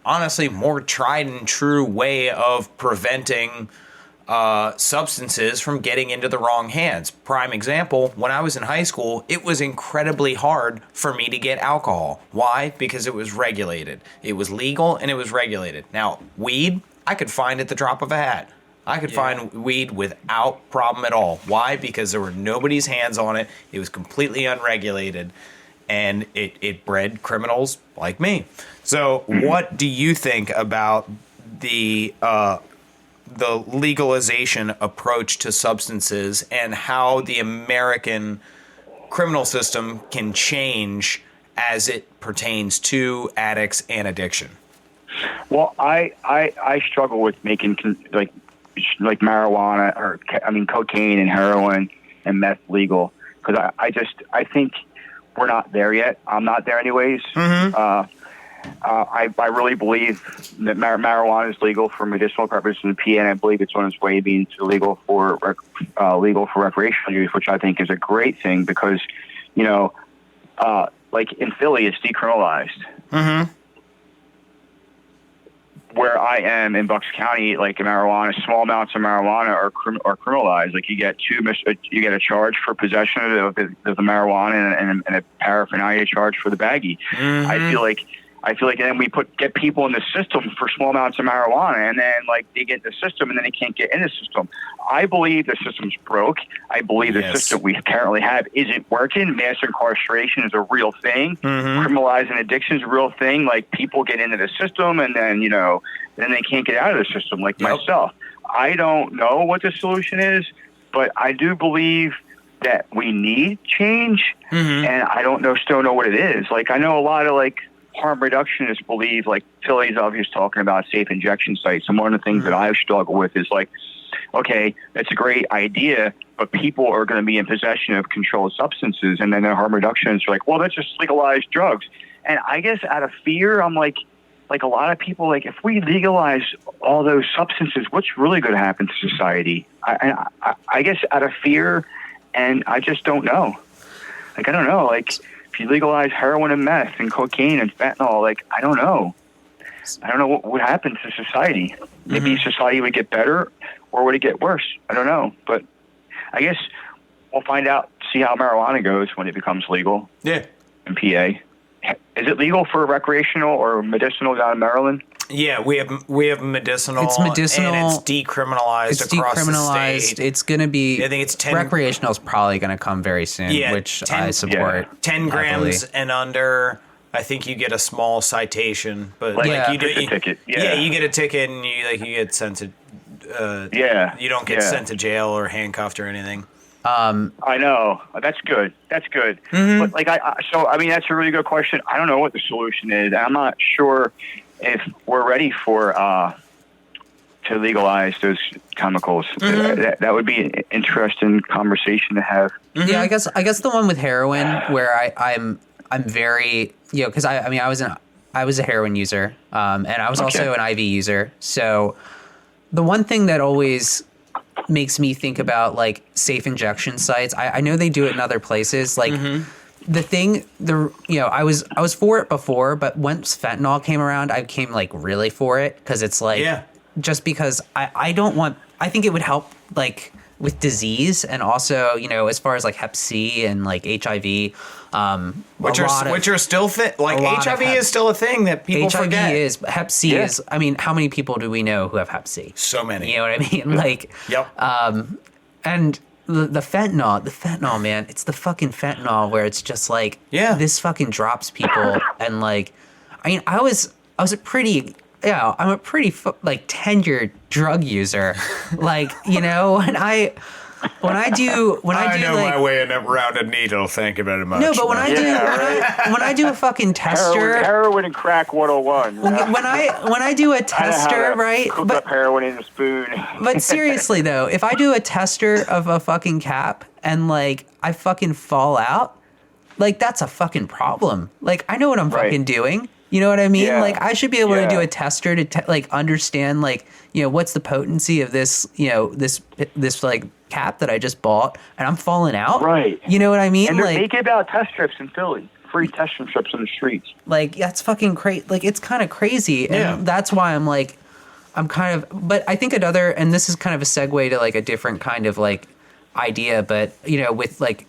honestly more tried and true way of preventing substances from getting into the wrong hands. Prime example, when I was in high school, it was incredibly hard for me to get alcohol. Why? Because it was regulated. It was legal and it was regulated. Now, weed, I could find at the drop of a hat. I could find weed without problem at all. Why? Because there were nobody's hands on it. It was completely unregulated. And it bred criminals like me. So what do you think about the legalization approach to substances and how the American criminal system can change as it pertains to addicts and addiction? Well, I struggle with making like marijuana or cocaine and heroin and meth legal because I think we're not there yet. I'm not there anyways. I really believe that marijuana is legal for medicinal purposes in PA, and I believe it's on its way being legal for recreational use, which I think is a great thing because, like in Philly, it's decriminalized. Where I am in Bucks County, like marijuana, small amounts of marijuana are criminalized. Like you get a charge for possession of the marijuana and a paraphernalia charge for the baggie. I feel like then we get people in the system for small amounts of marijuana, and then like they get in the system, and then they can't get in the system. I believe the system's broke. I believe the system we currently have isn't working. Mass incarceration is a real thing. Criminalizing addiction is a real thing. Like people get into the system, and then then they can't get out of the system. Like myself, I don't know what the solution is, but I do believe that we need change, and I still know what it is. Like I know a lot of harm reductionists believe, like Philly's obviously talking about safe injection sites. And one of the things that I struggle with is like, okay, that's a great idea, but people are going to be in possession of controlled substances. And then the harm reductionists are like, well, let's just legalize drugs. And I guess out of fear, I'm like a lot of people, like if we legalize all those substances, what's really going to happen to society? I guess out of fear, and I just don't know. Like, I don't know. Like, if you legalize heroin and meth and cocaine and fentanyl, like, I don't know. I don't know what would happen to society. Maybe society would get better, or would it get worse? I don't know. But I guess we'll find out, see how marijuana goes when it becomes legal in PA. Is it legal for recreational or medicinal down in Maryland? Yeah, we have medicinal. It's medicinal, and it's decriminalized across the state. It's going to be. I think it's 10. Recreational is probably going to come very soon, which 10, I support. 10 grams and under. I think you get a small citation, but you do a ticket. You get a ticket and you get sent to. You don't get sent to jail or handcuffed or anything. I know. That's good. But that's a really good question. I don't know what the solution is. I'm not sure if we're ready for to legalize those chemicals. That would be an interesting conversation to have. Yeah, I guess the one with heroin where I'm very because I was a heroin user and I was also an IV user. So the one thing that always makes me think about like safe injection sites. I know they do it in other places. Like I was for it before, but once fentanyl came around, I became like really for it because it's like just because I think it would help like with disease and also as far as like Hep C and like HIV. Which are still fit. Like HIV is still a thing that people forget. HIV is. Hep C is. I mean, how many people do we know who have Hep C? So many. You know what I mean? Like, and the fentanyl, man, it's the fucking fentanyl where it's just like, this fucking drops people. And like, I mean, I was a pretty, I'm a pretty tenured drug user. Like, when I do my way around a needle. Thank you very much. No, but when I do a fucking tester, heroin and crack 101. When I do a tester, right? Cook up heroin in a spoon. But seriously though, if I do a tester of a fucking cap and like I fucking fall out, like that's a fucking problem. Like I know what I'm fucking doing. You know what I mean? Yeah. Like I should be able to do Yeah. a tester to like understand like, you know, what's the potency of this, you know, this like cap that I just bought and I'm falling out. Right. You know what I mean? And they're Like, making about test strips in Philly. Free test strips in the streets. like that's fucking crazy. Like it's kind of crazy. And Yeah. that's why I'm like, I'm kind of, but I think another, and this is kind of a segue to like a different kind of like idea, but you know, with like,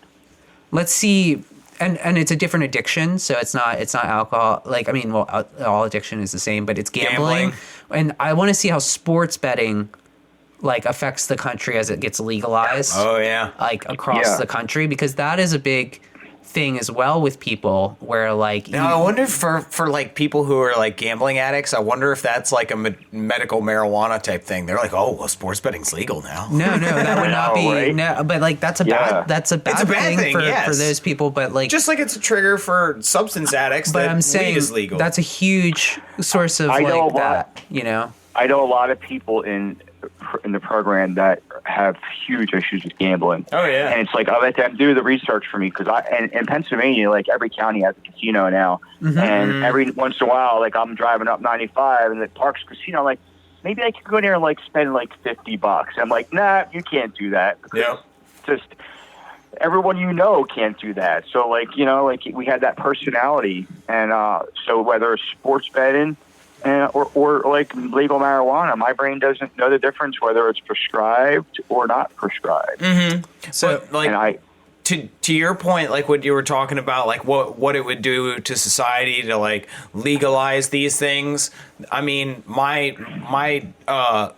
let's see, and it's a different addiction, so it's not alcohol. Like I mean, well, all addiction is the same, but it's gambling. And I want to see how sports betting like affects the country as it gets legalized. Oh yeah. Like across Yeah. the country, because that is a big thing as well with people where like Now I wonder if for like people who are like gambling addicts, I wonder if that's like a medical marijuana type thing. They're like, oh, well, sports betting's legal now. no, that would not be Right? no, but like that's a bad It's a bad thing, thing, for yes. those people. But like Just like it's a trigger for substance addicts but that I'm saying weed is legal. that's a huge source of I know like a lot. that, you know. I know a lot of people in the program that have huge issues with gambling. Oh, yeah. And it's like I let them do the research for me because in Pennsylvania, like every county has a casino now, and every once in a while, like I'm driving up 95 and the Parks Casino, like maybe I could go there and like spend like $50. I'm like, nah, you can't do that. Yeah. Just everyone you know can't do that. So like, you know, like we had that personality, and so whether it's sports betting or like legal marijuana, my brain doesn't know the difference whether it's prescribed or not prescribed. So And like I, to your point, like what you were talking about, like what it would do to society to like legalize these things. I mean, my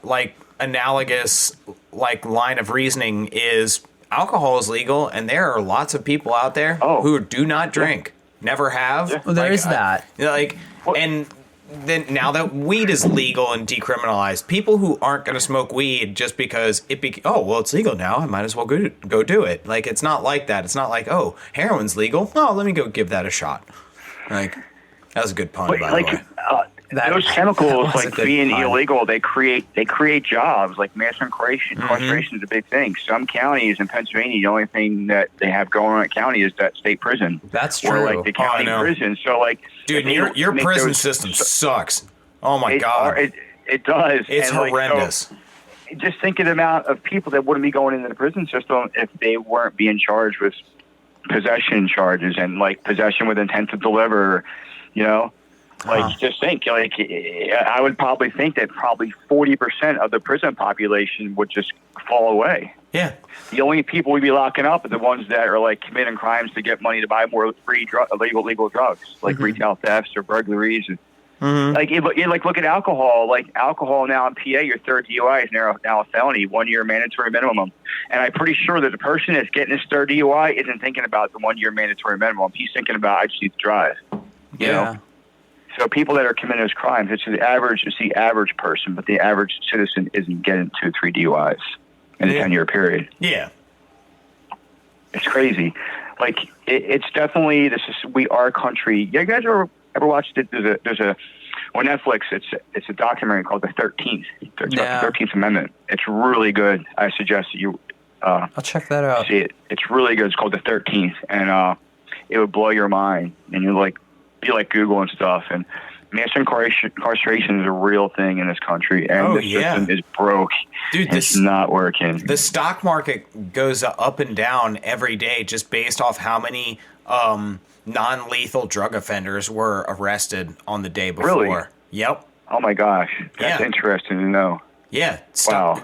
like analogous like line of reasoning is alcohol is legal, and there are lots of people out there who do not drink, never have. Yeah. Well, there Like, is that. Like, and then now that weed is legal and decriminalized, people who aren't going to smoke weed just because it's legal now, I might as well go do it. Like, it's not like that. It's not like, oh, heroin's legal. Oh, let me go give that a shot. Like, that was a good pun, by the way. those chemicals, was a like good being pun. illegal, they create jobs. Like mass incarceration is a big thing. Some counties in Pennsylvania, the only thing that they have going on in the county is that state prison. That's Or true. like the county know. prison. So like, Dude, if they your make prison those- system sucks. Oh, my It, God. it does. It's And, like, so, horrendous. just think of the amount of people that wouldn't be going into the prison system if they weren't being charged with possession charges and like possession with intent to deliver, you know. Like, just think, like, I would probably think that probably 40% of the prison population would just fall away. Yeah. The only people we'd be locking up are the ones that are like committing crimes to get money to buy more free legal drugs, like retail thefts or burglaries. Like, look at alcohol. Like alcohol now in PA, your third DUI is now a felony, 1 year mandatory minimum. And I'm pretty sure that the person that's getting his third DUI isn't thinking about the 1 year mandatory minimum. He's thinking about, I just need to drive. You know? So people that are committing those crimes, it's the average person, but the average citizen isn't getting 2 or 3 DUIs in a 10-year period. Yeah. It's crazy. Like it's definitely we are country. You guys ever watched it? There's a on Netflix. It's a documentary called The 13th. It's about the 13th Amendment. It's really good. I suggest that you I'll check that out. see it. It's really good. It's called The 13th, and it would blow your mind. And you like be like Google and stuff. And mass incarceration is a real thing in this country, and the system is broke. Dude, it's not working. The stock market goes up and down every day just based off how many non-lethal drug offenders were arrested on the day before. Really? Yep. Oh my gosh, that's interesting to know. Yeah. Wow.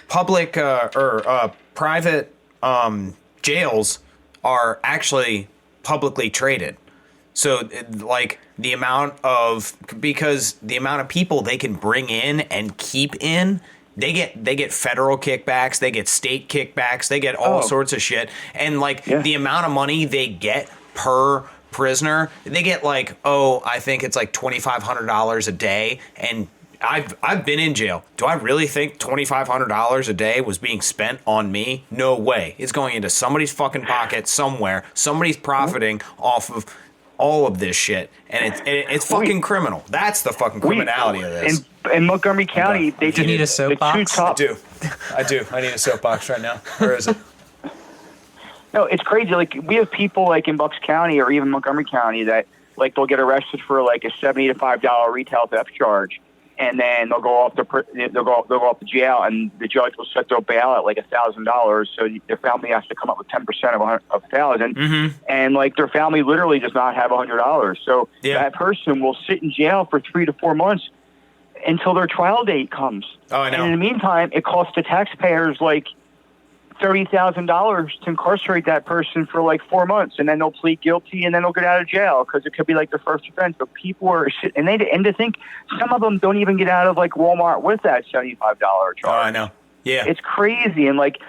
Public or private jails are actually publicly traded. So like because the amount of people they can bring in and keep in, they get federal kickbacks, they get state kickbacks, they get all sorts of shit. And like the amount of money they get per prisoner, they get like, I think it's like $2,500 a day. And I've been in jail. Do I really think $2,500 a day was being spent on me? No way. It's going into somebody's fucking pocket somewhere. Somebody's profiting off of all of this shit, and it's fucking criminal. That's the fucking criminality of this. In Montgomery County, they just need a soapbox? I do. I need a soapbox right now. Where is it? No, it's crazy. Like, we have people like in Bucks County or even Montgomery County that like they'll get arrested for like a $75 retail theft charge, and then they'll go off to jail, and the judge will set their bail at like $1,000. So their family has to come up with 10% of $1,000, and like their family literally does not have $100. So that person will sit in jail for 3 to 4 months until their trial date comes. Oh, I know. And in the meantime, it costs the taxpayers like $30,000 to incarcerate that person for like 4 months, and then they'll plead guilty, and then they'll get out of jail because it could be like their first offense. But people are and to think some of them don't even get out of like Walmart with that $75 charge. Oh, I know. Yeah, it's crazy. And like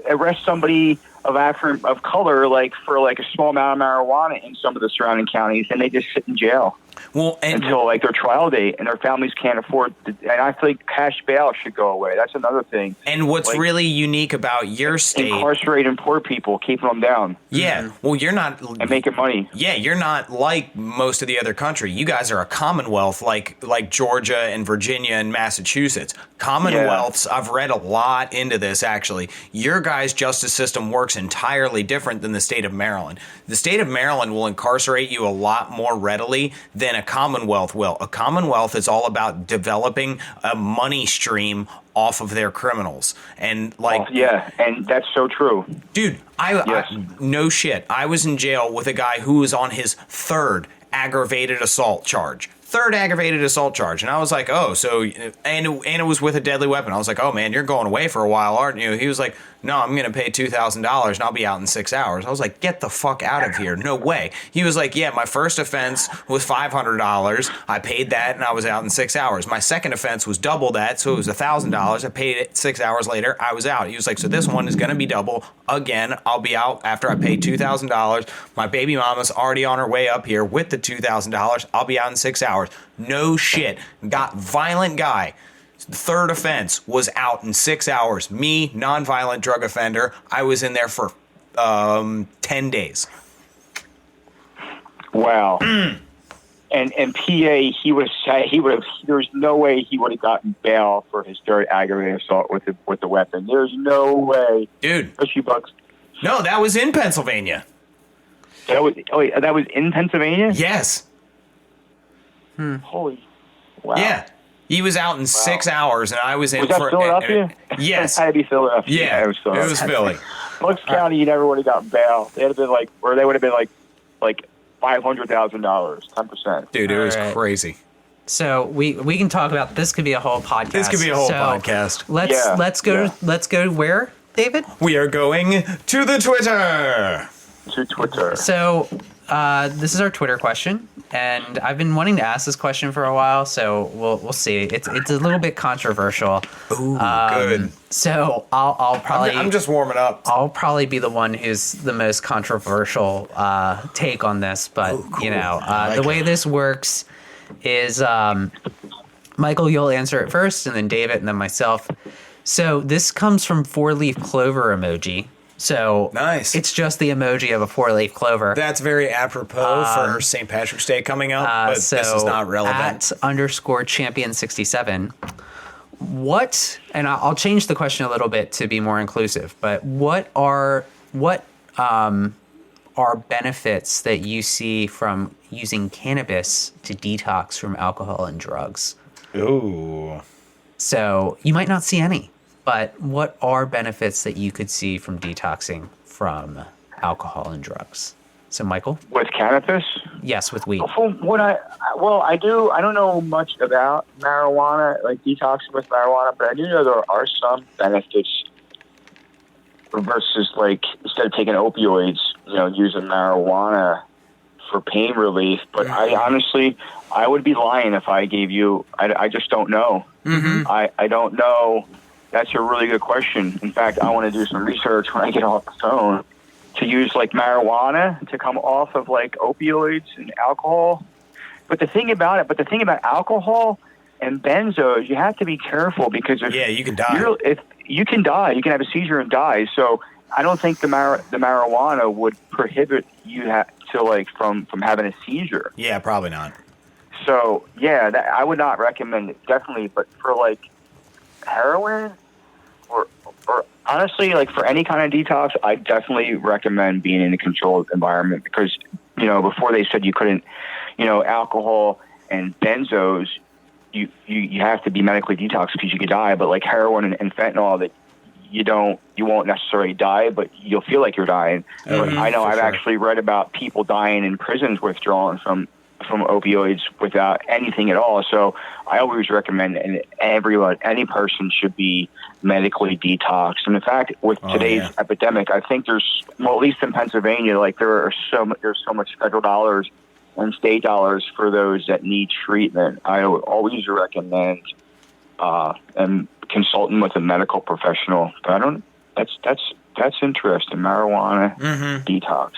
arrest somebody of color like for like a small amount of marijuana in some of the surrounding counties, and they just sit in jail. Well, until like their trial date, and their families can't afford and I think cash bail should go away. That's another thing. And what's really unique about your state, incarcerating poor people, keeping them down. Yeah. Well, you're not and making money. Yeah, you're not like most of the other country. You guys are a commonwealth like Georgia and Virginia and Massachusetts. Commonwealths, I've read a lot into this actually. Your guys' justice system works entirely different than the state of Maryland. The state of Maryland will incarcerate you a lot more readily than a commonwealth will. A commonwealth is all about developing a money stream off of their criminals. And like and that's so true. Dude, I no shit. I was in jail with a guy who was on his third aggravated assault charge. And I was like, oh, so, and it was with a deadly weapon. I was like, oh man, you're going away for a while, aren't you? He was like, no, I'm going to pay $2,000 and I'll be out in 6 hours. I was like, get the fuck out of here. No way. He was like, yeah, my first offense was $500. I paid that and I was out in 6 hours. My second offense was double that. So it was $1,000. I paid it 6 hours later. I was out. He was like, so this one is going to be double again. I'll be out after I pay $2,000. My baby mama's already on her way up here with the $2,000. I'll be out in 6 hours. No shit. Got violent guy. Third offense was out in 6 hours. Me, nonviolent drug offender. I was in there for 10 days. Wow. And PA, there's no way he would have gotten bail for his third aggravated assault with the weapon. There's no way, dude. Especially Bucks. No, that was in Pennsylvania. That was in Pennsylvania? Yes. Holy, wow. Yeah. He was out in 6 hours, and I was in. Was that Philadelphia? Yes. It had to be Philadelphia. Yeah, it was Philly. Bucks County, you never would have gotten bail. They would have been like $500,000, 10%. Dude, it was crazy. So we can talk about this. Could be a whole podcast. This could be a whole podcast. Let's go. Let's go where, David? We are going to the Twitter. To Twitter. So this is our Twitter question, and I've been wanting to ask this question for a while. So we'll see. It's a little bit controversial. Ooh, good. So I'll probably. I'm just warming up. I'll probably be the one who's the most controversial take on this, but cool. The way this works is Michael, you'll answer it first, and then David, and then myself. So this comes from 4-leaf clover emoji. So nice. It's just the emoji of a 4-leaf clover. That's very apropos for St. Patrick's Day coming up, but this is not relevant. @_champion67. What? And I'll change the question a little bit to be more inclusive. But what are benefits that you see from using cannabis to detox from alcohol and drugs? Ooh. So you might not see any. But what are benefits that you could see from detoxing from alcohol and drugs? So, Michael? With cannabis? Yes, with weed. I don't know much about marijuana, like detoxing with marijuana, but I do know there are some benefits versus like instead of taking opioids, using marijuana for pain relief. But I would be lying if I gave you, I just don't know. Mm-hmm. I don't know. That's a really good question. In fact, I want to do some research when I get off the phone to use like marijuana to come off of like opioids and alcohol. But the thing about alcohol and benzos, you have to be careful because you can die. If you can die, you can have a seizure and die. So I don't think the marijuana would prohibit you from having a seizure. Yeah, probably not. So I would not recommend it definitely. But for like heroin or honestly, like for any kind of detox, I definitely recommend being in a controlled environment because, before they said you couldn't, alcohol and benzos, you have to be medically detoxed because you could die. But like heroin and fentanyl, that you won't necessarily die, but you'll feel like you're dying. But I know I've actually read about people dying in prisons withdrawing from opioids without anything at all. So I always recommend any person should be medically detoxed. And in fact, with today's epidemic, I think there's, well, at least in Pennsylvania, like there's so much federal dollars and state dollars for those that need treatment. I always recommend and consulting with a medical professional. But that's interesting. Marijuana detox.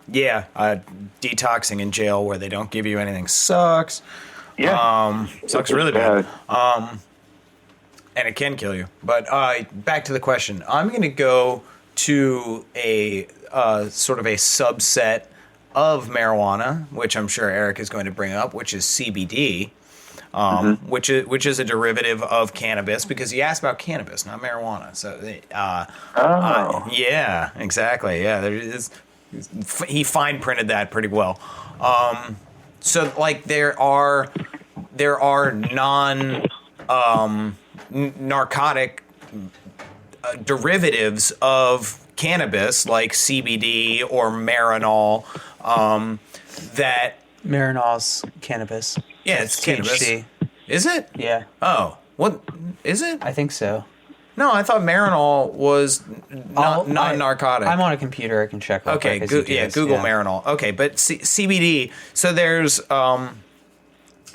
Yeah, detoxing in jail where they don't give you anything sucks. Yeah. Sucks really bad. And it can kill you. But back to the question. I'm going to go to a sort of a subset of marijuana, which I'm sure Eric is going to bring up, which is CBD, which is a derivative of cannabis, because he asked about cannabis, not marijuana. So, yeah, exactly. Yeah, there is. He fine printed that pretty well. So like there are non narcotic derivatives of cannabis like CBD or Marinol that Marinol's cannabis. Yeah, it's cannabis. THC. Is it? Yeah. Oh, what is it? I think so. No, I thought Marinol was non-narcotic. I'm on a computer. I can check. Okay, Google Marinol. Okay, but CBD. So there's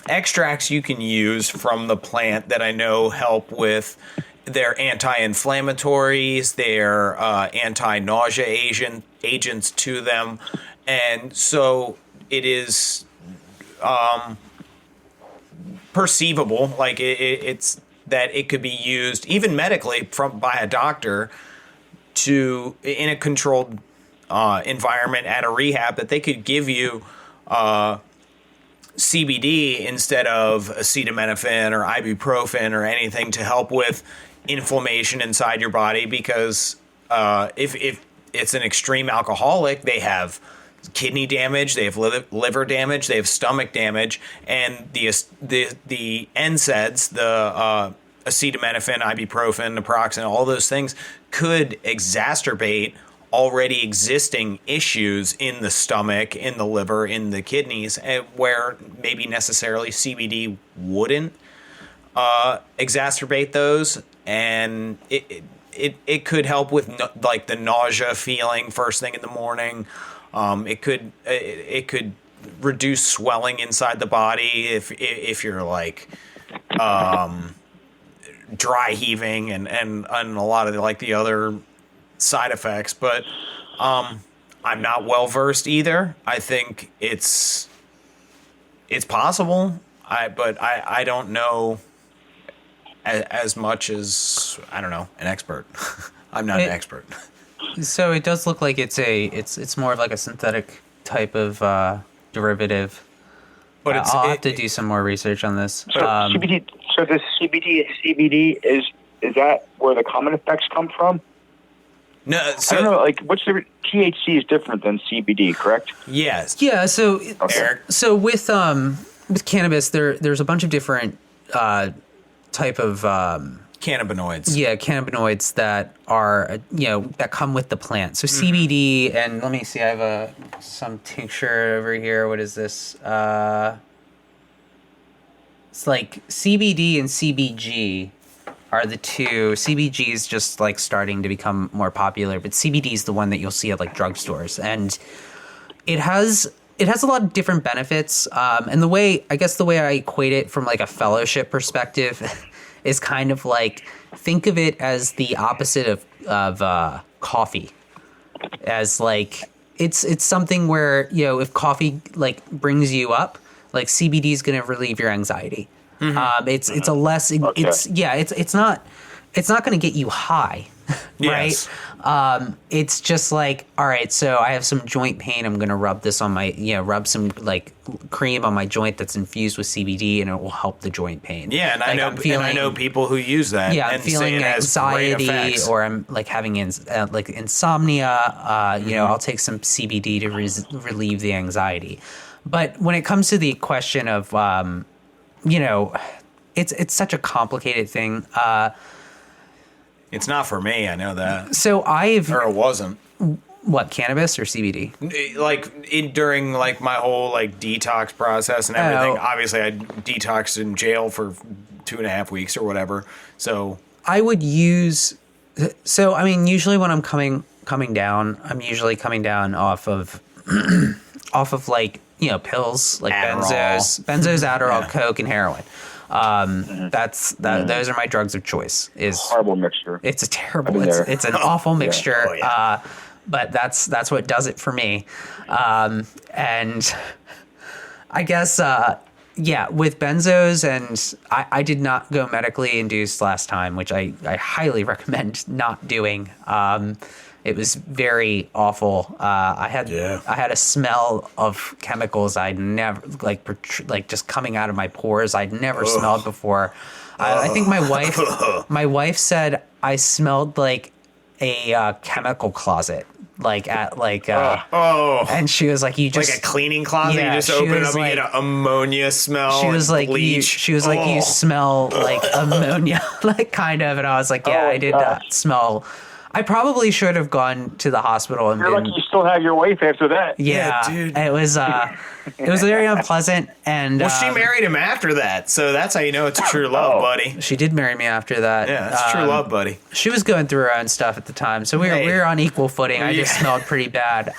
extracts you can use from the plant that I know help with their anti-inflammatories, their anti-nausea agents to them, and so it is perceivable, like it's that it could be used even medically by a doctor to in a controlled environment at a rehab, that they could give you CBD instead of acetaminophen or ibuprofen or anything to help with inflammation inside your body, because if it's an extreme alcoholic, they have kidney damage, they have liver damage, they have stomach damage, and the NSAIDs, the acetaminophen, ibuprofen, naproxen, all those things could exacerbate already existing issues in the stomach, in the liver, in the kidneys, where maybe necessarily CBD wouldn't exacerbate those, and it could help with like the nausea feeling first thing in the morning. It could reduce swelling inside the body if you're like dry heaving and a lot of the other side effects. But I'm not well versed either. I think it's possible. But I don't know as much as, I don't know, an expert. I'm not an expert. So it does look like it's more of like a synthetic type of derivative. But I'll have to do some more research on this. So CBD. So the CBD is that where the common effects come from? No, so, I don't know. Like, what's the THC is different than CBD, correct? Yes. Yeah. So Eric. So with cannabis, there's a bunch of different type of cannabinoids. Yeah, cannabinoids that are that come with the plant. So CBD, and let me see, I have some tincture over here. What is this? It's like CBD and CBG are the two. CBG is just like starting to become more popular, but CBD is the one that you'll see at like drugstores, and it has a lot of different benefits. And the way I equate it from like a fellowship perspective is kind of like, think of it as the opposite of coffee, as like it's something where if coffee like brings you up, like CBD is going to relieve your anxiety. It's a less it's not it's not going to get you high, right? Yes. It's just like, all right, so I have some joint pain. I'm going to rub this on my, rub some like cream on my joint that's infused with CBD, and it will help the joint pain. Yeah, and like, I know people who use that. Yeah, I'm and say feeling it has great anxiety, effects. or I'm like having like insomnia. I'll take some CBD to relieve the anxiety. But when it comes to the question of, it's such a complicated thing. It's not for me. I know that. So Or it wasn't. what, cannabis or CBD? During like my whole like detox process and everything. Oh. Obviously, I detoxed in jail for 2.5 weeks or whatever. So I would use. So I mean, usually when I'm coming down, I'm usually coming down off of like pills like Adderall. benzos, Adderall, Yeah. Coke, and heroin. Those are my drugs of choice. Is Horrible mixture. It's a terrible. I've been there. It's an awful mixture. Oh, yeah. But that's what does it for me. And I guess with benzos, and I did not go medically induced last time, which I highly recommend not doing. It was very awful. I had a smell of chemicals I'd never just coming out of my pores. I'd never smelled before. I think my wife said I smelled like a chemical closet, and she was like, "You just like a cleaning closet. Yeah, You just she open it was up and like- get an ammonia smell. She was and like, bleach. you smell like ammonia, like kind of." And I was like, "Yeah, Oh, I did gosh. not smell." I probably should have gone to the hospital and You're been. lucky you still have your wife after that. Yeah, dude. It was very unpleasant, and Well, she married him after that, so that's how you know it's true love, Oh. buddy. She did marry me after that. Yeah, that's true love, buddy. She was going through her own stuff at the time, so we were on equal footing. I just Yeah. smelled pretty bad.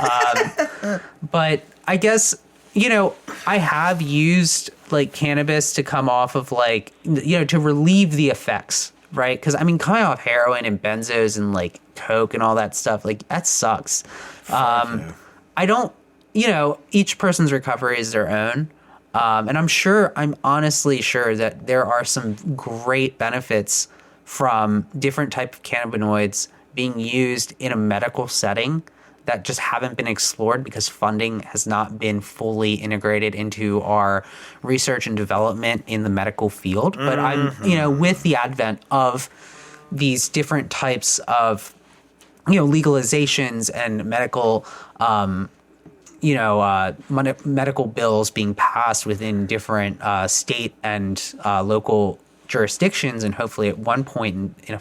But I guess I have used like cannabis to come off of like to relieve the effects, right? Because I mean, coming off heroin and benzos and like Coke and all that stuff, like that sucks. Yeah. I don't, each person's recovery is their own. And I'm honestly sure that there are some great benefits from different type of cannabinoids being used in a medical setting that just haven't been explored because funding has not been fully integrated into our research and development in the medical field. But I'm, with the advent of these different types of, legalizations and medical, medical bills being passed within different state and local jurisdictions, and hopefully at one point at a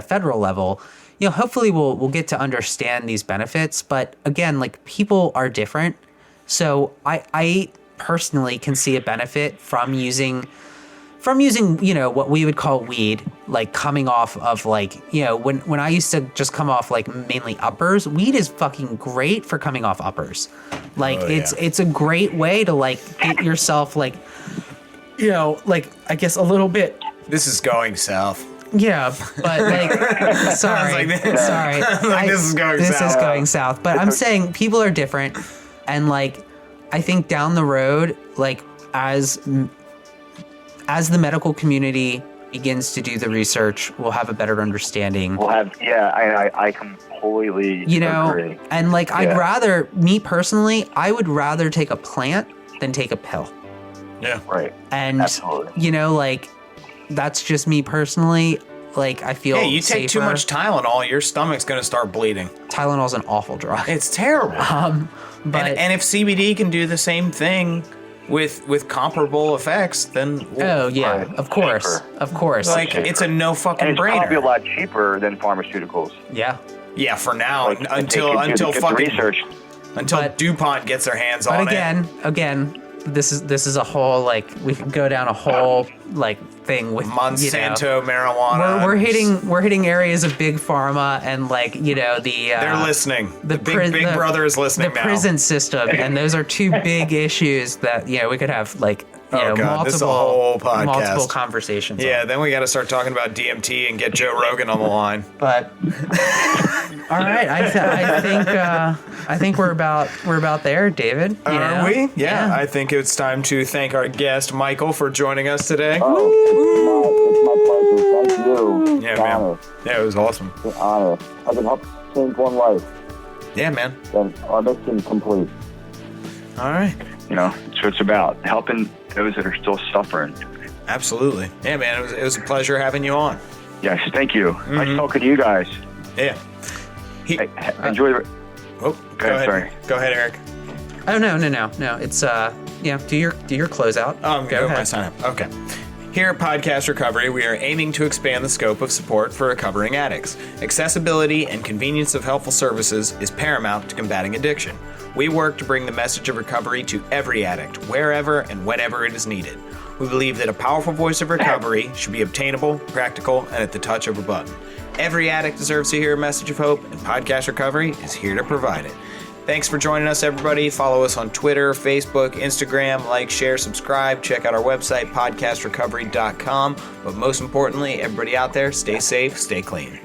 federal level, hopefully we'll get to understand these benefits. But again, like people are different, so I personally can see a benefit from using what we would call weed, like coming off of like, when I used to just come off like mainly uppers, weed is fucking great for coming off uppers. Like it's a great way to like get yourself like, like I guess a little bit. This is going south. Yeah, but like, sorry. Like, this is going This south. is going south. But I'm saying people are different, and like, I think down the road, like as the medical community begins to do the research, we'll have a better understanding. We'll have, I completely agree. And like, Yeah. I would rather take a plant than take a pill. Yeah. Right. And, Absolutely. like, that's just me personally. Like, I feel Hey, you take too safer. much Tylenol, your stomach's going to start bleeding. Tylenol's an awful drug. It's terrible. But and if CBD can do the same thing with comparable effects, then oh yeah, Right. of course, Cheaper. of course. like it's a no fucking And it's probably a brainer. lot cheaper than pharmaceuticals. Yeah. Yeah, for now, Like, until get the fucking research. until But- DuPont gets their hands But on again, this is a whole like we could go down a whole like thing with it. Monsanto marijuana. We're hitting areas of big pharma and like They're listening. The big brother is listening the now. prison system, and those are two big issues that we could have like Oh, God, this is a whole podcast. multiple conversations. Yeah, on. then we got to start talking about DMT and get Joe Rogan on the line. But all right, I think we're about there, David. You know? Are we? Yeah, I think it's time to thank our guest Michael for joining us today. Oh, it's my pleasure. Thank you. Yeah, It's an man. honor. Yeah, it was awesome. It's an honor. I can help change one life. Yeah, man. Then our mission complete. All right. You know, so it's about helping those that are still suffering. Absolutely. Yeah, man. It was a pleasure having you on. Yes, thank you. Nice talking to you guys. Yeah. Hey, enjoy the. Oh, go ahead. Sorry. Go ahead, Eric. Oh no. It's do your closeout. Oh, I'm going to my sign up. Okay. Here at Podcast Recovery, we are aiming to expand the scope of support for recovering addicts. Accessibility and convenience of helpful services is paramount to combating addiction. We work to bring the message of recovery to every addict, wherever and whenever it is needed. We believe that a powerful voice of recovery should be obtainable, practical, and at the touch of a button. Every addict deserves to hear a message of hope, and Podcast Recovery is here to provide it. Thanks for joining us, everybody. Follow us on Twitter, Facebook, Instagram, like, share, subscribe. Check out our website, podcastrecovery.com. But most importantly, everybody out there, stay safe, stay clean.